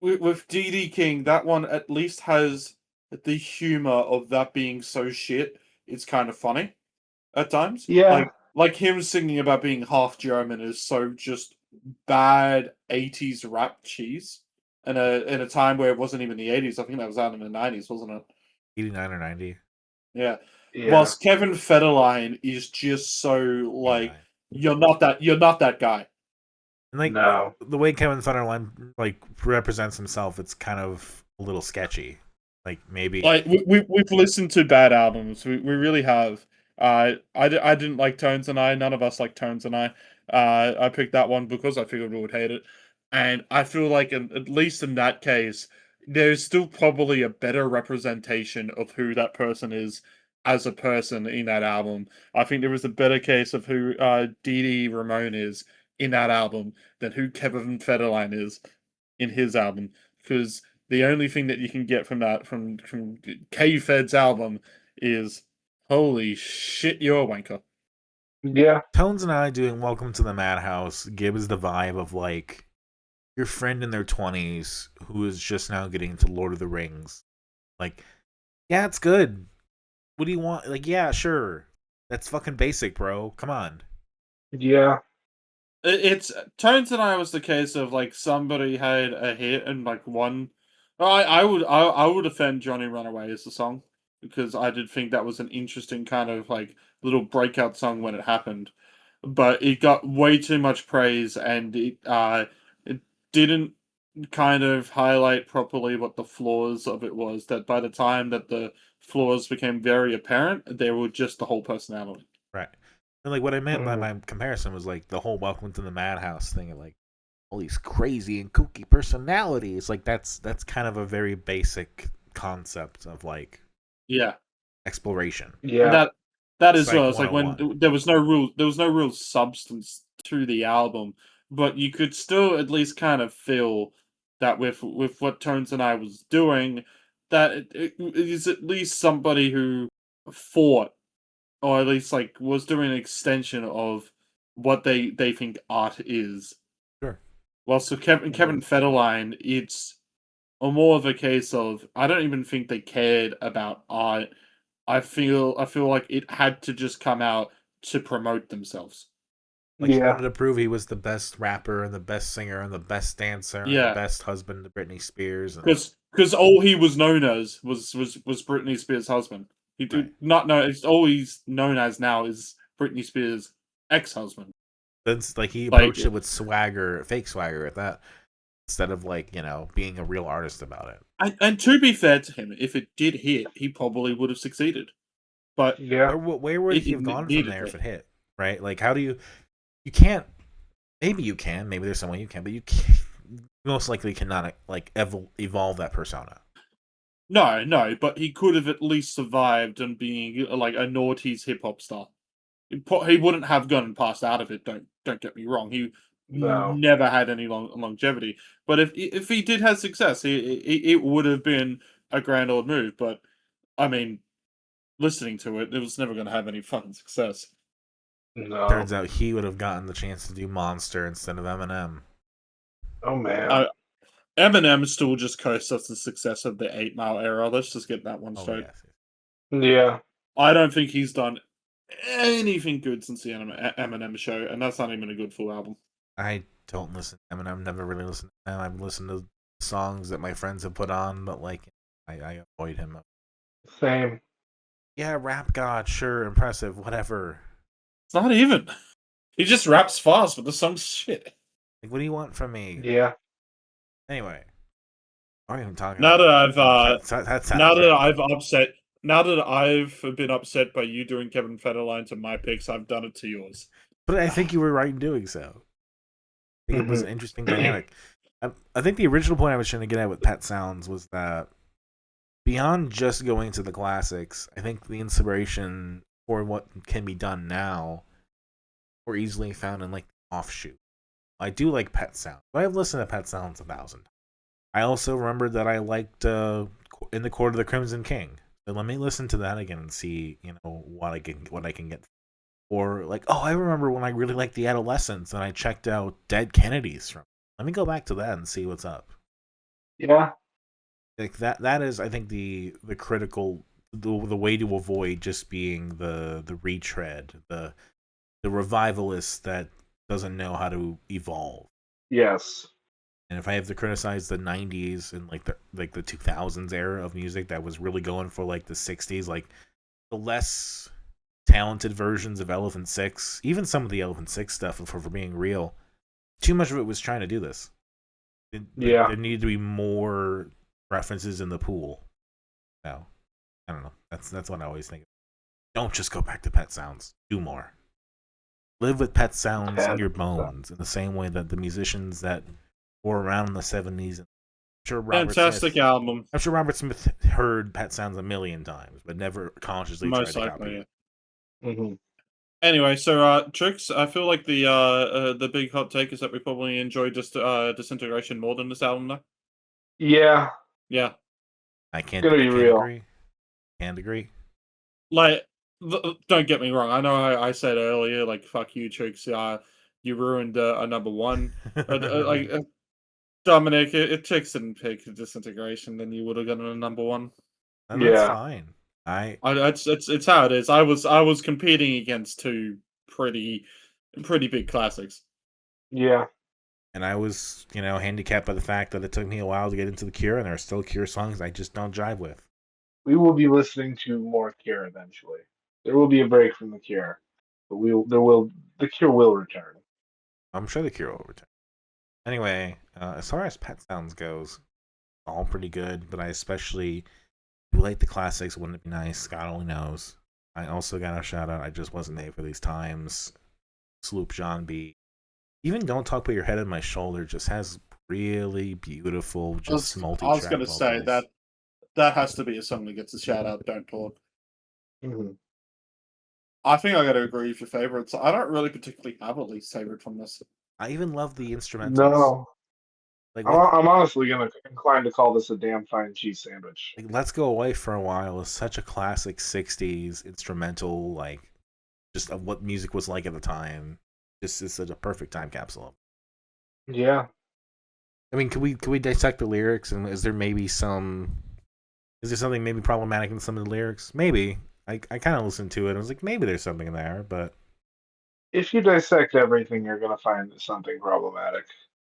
C: with D.D. King, that one at least has the humor of that being so shit. It's kind of funny at times.
B: Yeah.
C: Like him singing about being half German is so just bad 80s rap cheese. In a time where it wasn't even the 80s. I think that was out in the 90s, wasn't it?
A: 89 or 90.
C: Yeah. Whilst Kevin Federline is just so like you're not that guy.
A: And like the way Kevin Federline like represents himself, it's kind of a little sketchy. Like maybe
D: like we've listened to bad albums. We really have. I didn't like Tones and I. None of us like Tones and I. I picked that one because I figured we would hate it, and I feel like at least in that case, there's still probably a better representation of who that person is as a person in that album. I think there is a better case of who Dee Dee Ramone is in that album than who Kevin Federline is in his album, because the only thing that you can get from that from K-Fed's album is holy shit, you're a wanker.
B: Yeah.
A: Tones and I doing Welcome to the Madhouse gives the vibe of like your friend in their 20s who is just now getting into Lord of the Rings. Like, yeah, it's good. What do you want? Like, yeah, sure. That's fucking basic, bro. Come on.
B: Yeah.
C: It's Tones and I was the case of like somebody had a hit and like one. I would offend Johnny Runaway as the song, because I did think that was an interesting kind of like little breakout song when it happened, but it got way too much praise and it didn't kind of highlight properly what the flaws of it was. That by the time that the flaws became very apparent, they were just the whole personality.
A: Right. And like what I meant by my comparison was like the whole Welcome to the Madhouse thing, and like all these crazy and kooky personalities. Like that's kind of a very basic concept of like exploration.
B: Yeah.
C: That is well. It's like when there was no real substance to the album, but you could still at least kind of feel that with what Tones and I was doing, that it is at least somebody who fought, or at least like was doing an extension of
D: what they think art is.
A: Sure.
D: Well, so Kevin Federline, it's more of a case of I don't even think they cared about art. I feel like it had to just come out to promote themselves.
A: Like he wanted to prove he was the best rapper and the best singer and the best dancer and the best husband to Britney Spears.
D: Because all he was known as was Britney Spears' husband. He did not know. It's all he's known as now is Britney Spears' ex-husband.
A: That's like he approached it with swagger, fake swagger at that, instead of being a real artist about
D: it. And to be fair to him, if it did hit, he probably would have succeeded. But
A: where would he have gone from there if it hit? Right? Like, how do you can't. Maybe you can. Maybe there's some way you can, but you most likely cannot evolve that persona.
D: No, but he could have at least survived and being like a noughties hip hop star. He wouldn't have gone past out of it. Don't get me wrong. He never had any longevity. But if he did have success, it would have been a grand old move. But I mean, listening to it, it was never going to have any fucking success.
B: No.
A: Turns out he would have gotten the chance to do Monster instead of Eminem.
B: Oh man.
D: Eminem still just coasts us the success of the 8 Mile era. Let's just get that one straight.
B: Yeah.
D: I don't think he's done anything good since the Eminem show, and that's not even a good full album.
A: I don't listen to Eminem. Never really listened to him. I've listened to songs that my friends have put on, but I avoid him.
B: Same.
A: Yeah, rap god, sure, impressive, whatever.
D: It's not even. He just raps fast, but the song's shit.
A: Like, what do you want from me?
B: Yeah.
A: Anyway, I'm even talking.
D: Now that I've been upset by you doing Kevin Federline to my picks, I've done it to yours.
A: But I think you were right in doing so. I think it was an interesting dynamic. I think the original point I was trying to get at with Pet Sounds was that beyond just going to the classics, I think the inspiration for what can be done now more easily found in the offshoot. I do like Pet Sounds, but I've listened to Pet Sounds 1,000 times. I also remembered that I liked In the Court of the Crimson King. So let me listen to that again and see, what I can get. Or I remember when I really liked The Adolescents and I checked out Dead Kennedys from. Let me go back to that and see what's up.
B: Yeah.
A: That is, I think, the critical the way to avoid just being the retread, the revivalist that doesn't know how to evolve.
B: Yes.
A: And if I have to criticize the 90s and the 2000s era of music that was really going for the 60s, the less talented versions of Elephant Six, even some of the Elephant Six stuff, for being real, too much of it was trying to do this. There needed to be more references in the pool. No, I don't know. That's what I always think. Don't just go back to Pet Sounds. Do more. Live with Pet Sounds in your bones, in the same way that the musicians that were around in the 70s.
D: Fantastic album.
A: I'm sure Robert Smith heard Pet Sounds a million times, but never consciously tried to copy it.
B: Mm-hmm.
D: Anyway, so Trix, I feel like the big hot take is that we probably enjoyed just Disintegration more than this album, though.
B: Yeah.
D: Yeah.
A: I can't agree. Can't agree.
D: Don't get me wrong. I know I said earlier, fuck you, Trix. You ruined a number one. Dominic, if Trix didn't pick Disintegration, then you would have gotten a number one.
A: And that's fine.
D: It's how it is. I was competing against two pretty big classics.
B: Yeah.
A: And I was, handicapped by the fact that it took me a while to get into the Cure, and there are still Cure songs I just don't jive with.
B: We will be listening to more Cure eventually. There will be a break from the Cure, but the Cure will return.
A: I'm sure the Cure will return. Anyway, as far as Pet Sounds goes, all pretty good, but I especially like the classics. Wouldn't it be nice? God only knows. I also got a shout out. I just wasn't made for these times. Sloop John B. Even Don't Talk Put Your Head on My Shoulder just has really beautiful, just multi-track
D: I was going to say that has to be a song that gets a shout out. Don't Talk.
B: Mm-hmm.
D: I think I got to agree with your favorites. I don't really particularly have a least favorite from this.
A: I even love the instrumentals.
B: No. I'm honestly inclined to call this a damn fine cheese sandwich.
A: Let's Go Away for a While is such a classic 60s instrumental, just of what music was like at the time. This is such a perfect time capsule.
B: Yeah.
A: I mean, could we dissect the lyrics? And is there something maybe problematic in some of the lyrics? Maybe. I kind of listened to it. I was like, maybe there's something there, but
B: If you dissect everything, you're gonna find something problematic.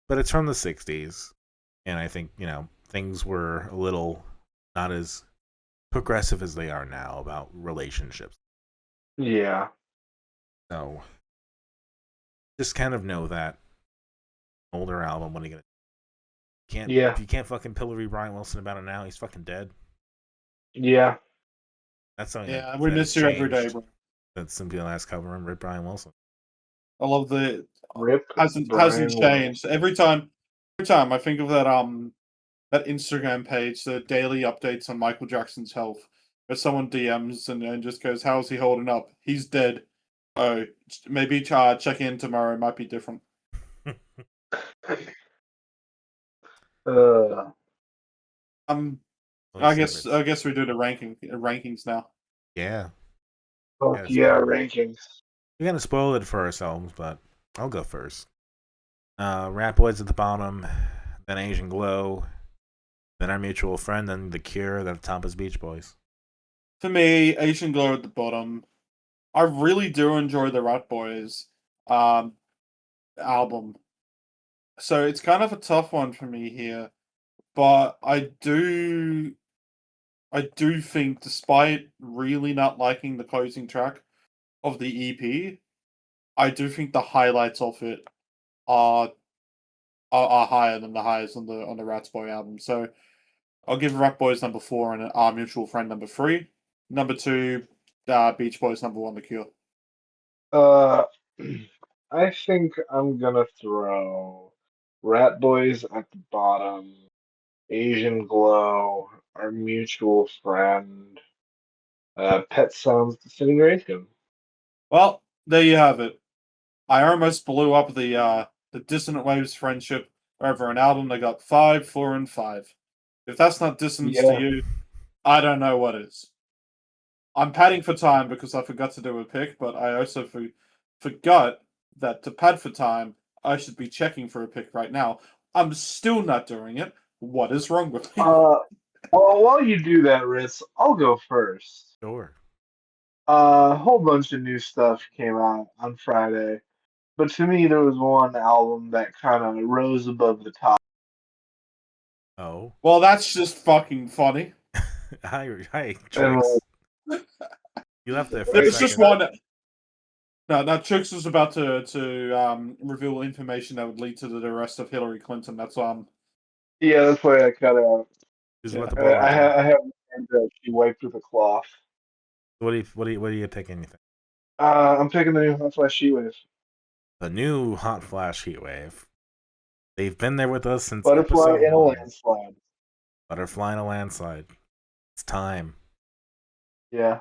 A: it's from the '60s, and I think things were a little not as progressive as they are now about relationships.
B: Yeah.
A: So just kind of know that older album. What are you gonna?
B: Yeah.
A: You can't fucking pillory Brian Wilson about it now. He's fucking dead.
B: Yeah.
A: That's something
C: Yeah,
A: that
C: we
A: has
C: miss you every day,
A: changed.
C: bro.
A: That some people ask cover him, Rip Brian Wilson.
C: I love the
B: Rip
C: hasn't
B: Brian
C: changed.
B: Wilson.
C: Every time I think of that Instagram page, the daily updates on Michael Jackson's health, where someone DMs and just goes, "How's he holding up? He's dead. Oh, maybe check in tomorrow. It might be different."
B: Uh,
C: I guess we do the rankings now.
A: Yeah.
B: fuck yeah, rankings.
A: We're gonna spoil it for ourselves, but I'll go first. Ratboys at the bottom, then Asian Glow, then Our Mutual Friend, then The Cure, then top is Beach Boys.
C: For me, Asian Glow at the bottom. I really do enjoy the Ratboys album. So it's kind of a tough one for me here. But I do think, despite really not liking the closing track of the EP, I do think the highlights of it are higher than the highs on the Ratsboy album. So I'll give Ratboys number 4 and Our Mutual Friend number 3. Number 2, Beach Boys number 1, The Cure.
B: Uh, I think I'm gonna throw Rat Boys at the bottom, Asian Glow, Our Mutual Friend, Pet Sounds Disintegration.
C: Well, there you have it. I almost blew up the Dissonant Waves friendship over an album that got 5, 4, and 5. If that's not dissonance to
B: Yeah.
C: you, I don't know what is. I'm padding for time because I forgot to do a pick, but I also forgot that to pad for time, I should be checking for a pick right now. I'm still not doing it. What is wrong with me?
B: Well, while you do that, Ritz, I'll go first.
A: Sure.
B: A whole bunch of new stuff came out on Friday, but to me, there was one album that kind of rose above the top.
A: Oh.
C: Well, that's just fucking funny.
A: Hi,
B: And
A: Trix. You left there for a
C: There's
A: second.
C: just one. No, Trix was about to reveal information that would lead to the arrest of Hillary Clinton. That's
B: yeah, that's why I cut out.
A: Who's
C: Yeah.
A: about to blow her
B: I
A: top?
B: have that she wiped with a cloth.
A: What do you pick? Anything?
B: I'm picking the new Hot Flash Sheetwave.
A: The new Hot Flash Heatwave. They've been there with us since
B: Butterfly
A: episode
B: in a
A: 1.
B: landslide.
A: Butterfly in a landslide. It's time.
B: Yeah.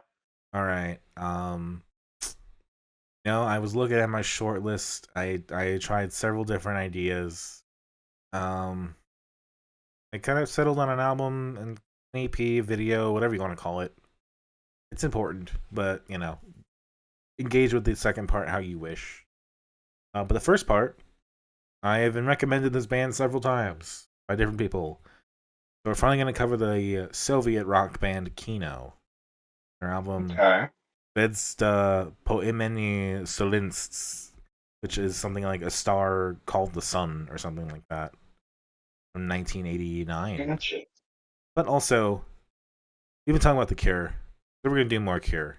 A: All right. I was looking at my short list. I tried several different ideas. I kind of settled on an album and an EP, video, whatever you want to call it. It's important, but engage with the second part how you wish. But the first part, I have been recommended this band several times by different people. So we're finally going to cover the Soviet rock band Kino. Their album Vedsta po imeni Solinsts, which is something like A Star Called the Sun or something like that, from 1989.
B: Gotcha.
A: But also, we've been talking about The Cure, so we're going to do more Cure.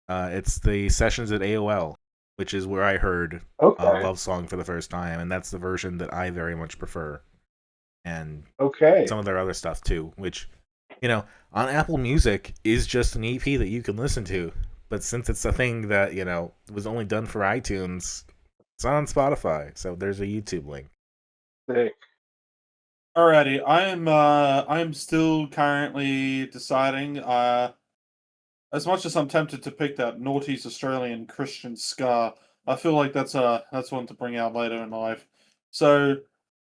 A: It's the sessions at AOL, which is where I heard Love Song for the first time, and that's the version that I very much prefer. And some of their other stuff too, which, on Apple Music is just an EP that you can listen to. But since it's a thing that, was only done for iTunes, it's on Spotify. So there's a YouTube link.
B: Sick.
C: Alrighty, I am still currently deciding. As much as I'm tempted to pick that Naughty's Australian Christian ska, I feel like that's one to bring out later in life. So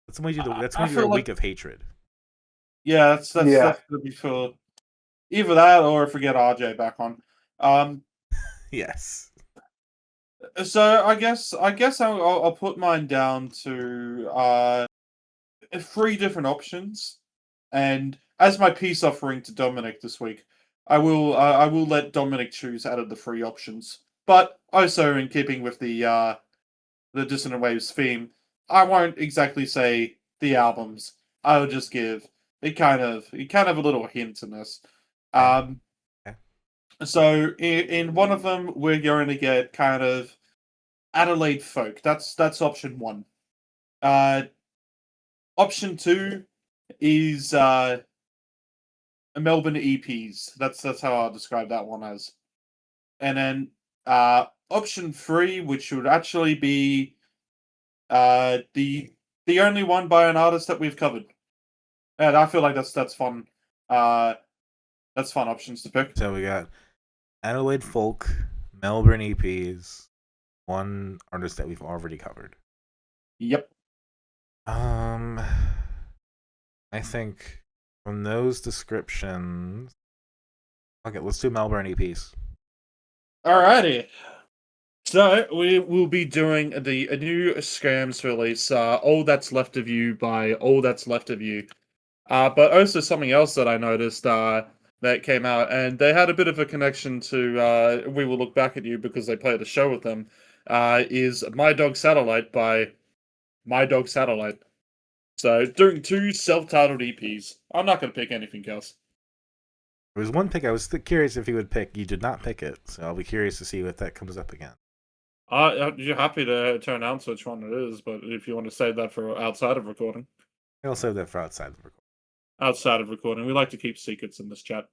A: that's when you do a week of hatred.
C: Yeah, that's gonna be for either that or if we get RJ back on.
A: Yes.
C: So I guess I'll put mine down to 3 different options, and as my peace offering to Dominic this week, I will let Dominic choose out of the 3 options. But also in keeping with the Dissonant Waves theme, I won't exactly say the albums. I'll just give it kind of a little hint in this. Um,
A: Okay.
C: so in one of them, we're going to get kind of Adelaide folk. That's option 1. Option 2 is Melbourne EPs. That's how I'll describe that one as. And then option 3, which would actually be the only one by an artist that we've covered. And I feel like that's fun. That's fun options to pick.
A: So we got Adelaide folk, Melbourne EPs, one artist that we've already covered.
C: Yep.
A: I think from those descriptions, okay, let's do Melbourne EPs.
D: Alrighty. So we will be doing a new Scams release, All That's Left of You by All That's Left of You. But also something else that I noticed that came out, and they had a bit of a connection to We Will Look Back at You because they played a show with them, is My Dog Satellite by My Dog Satellite. So doing 2 self-titled EPs. I'm not going to pick anything else.
A: There was one pick I was curious if you would pick. You did not pick it, so I'll be curious to see if that comes up again.
D: You're happy to announce which one it is, but if you want to save that for outside of recording.
A: I'll save that for outside the recording.
D: Outside of recording. We like to keep secrets in this chat.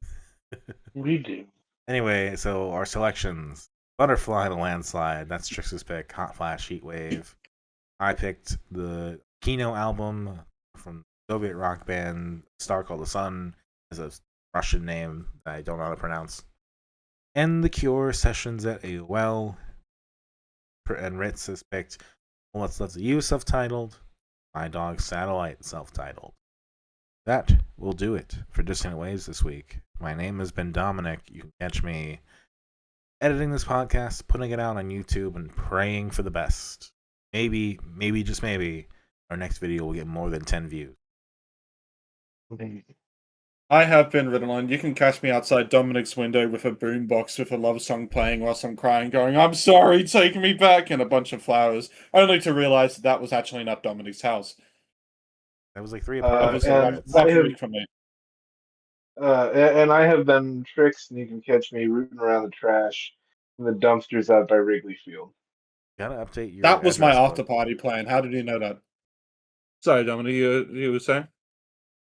B: We do.
A: Anyway, so our selections. Butterfly and a Landslide. That's Trix's pick. Hot Flash, Heatwave. I picked the Kino album from Soviet rock band Star Called the Sun. Is a Russian name that I don't know how to pronounce. And The Cure, Sessions at AOL. And Ritz has picked Let's You self-titled. My Dog Satellite self-titled. That will do it for Dissonant Waves this week. My name has been Dominic. You can catch me editing this podcast, putting it out on YouTube, and praying for the best. Maybe, just maybe, our next video will get more than 10 views.
D: I have been Ritalin. You can catch me outside Dominic's window with a boombox with a love song playing whilst I'm crying, going, "I'm sorry, take me back," and a bunch of flowers, only to realize that was actually not Dominic's house.
A: That was like 3
D: That was
A: apartments.
D: a week from me.
B: And I have been Trix, and you can catch me rooting around the trash in the dumpsters out by Wrigley Field.
A: Gotta update your
D: That was my
A: address
D: after
A: book.
D: party plan. How did you know that? Sorry, Dominic, you were saying?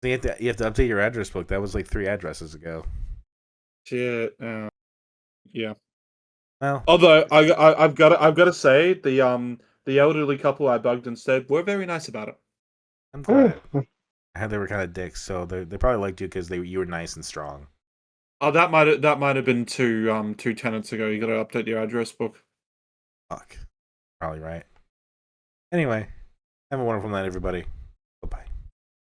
A: You have to update your address book. That was like 3 addresses ago.
D: Shit. Yeah.
A: Well,
D: Although I've got to say the elderly couple I bugged instead were very nice about it.
A: I'm glad. I heard they were kind of dicks, so they probably liked you because you were nice and strong.
D: Oh, that might have been 2 tenants ago. You got to update your address book.
A: Fuck. Probably right. Anyway, have a wonderful night, everybody.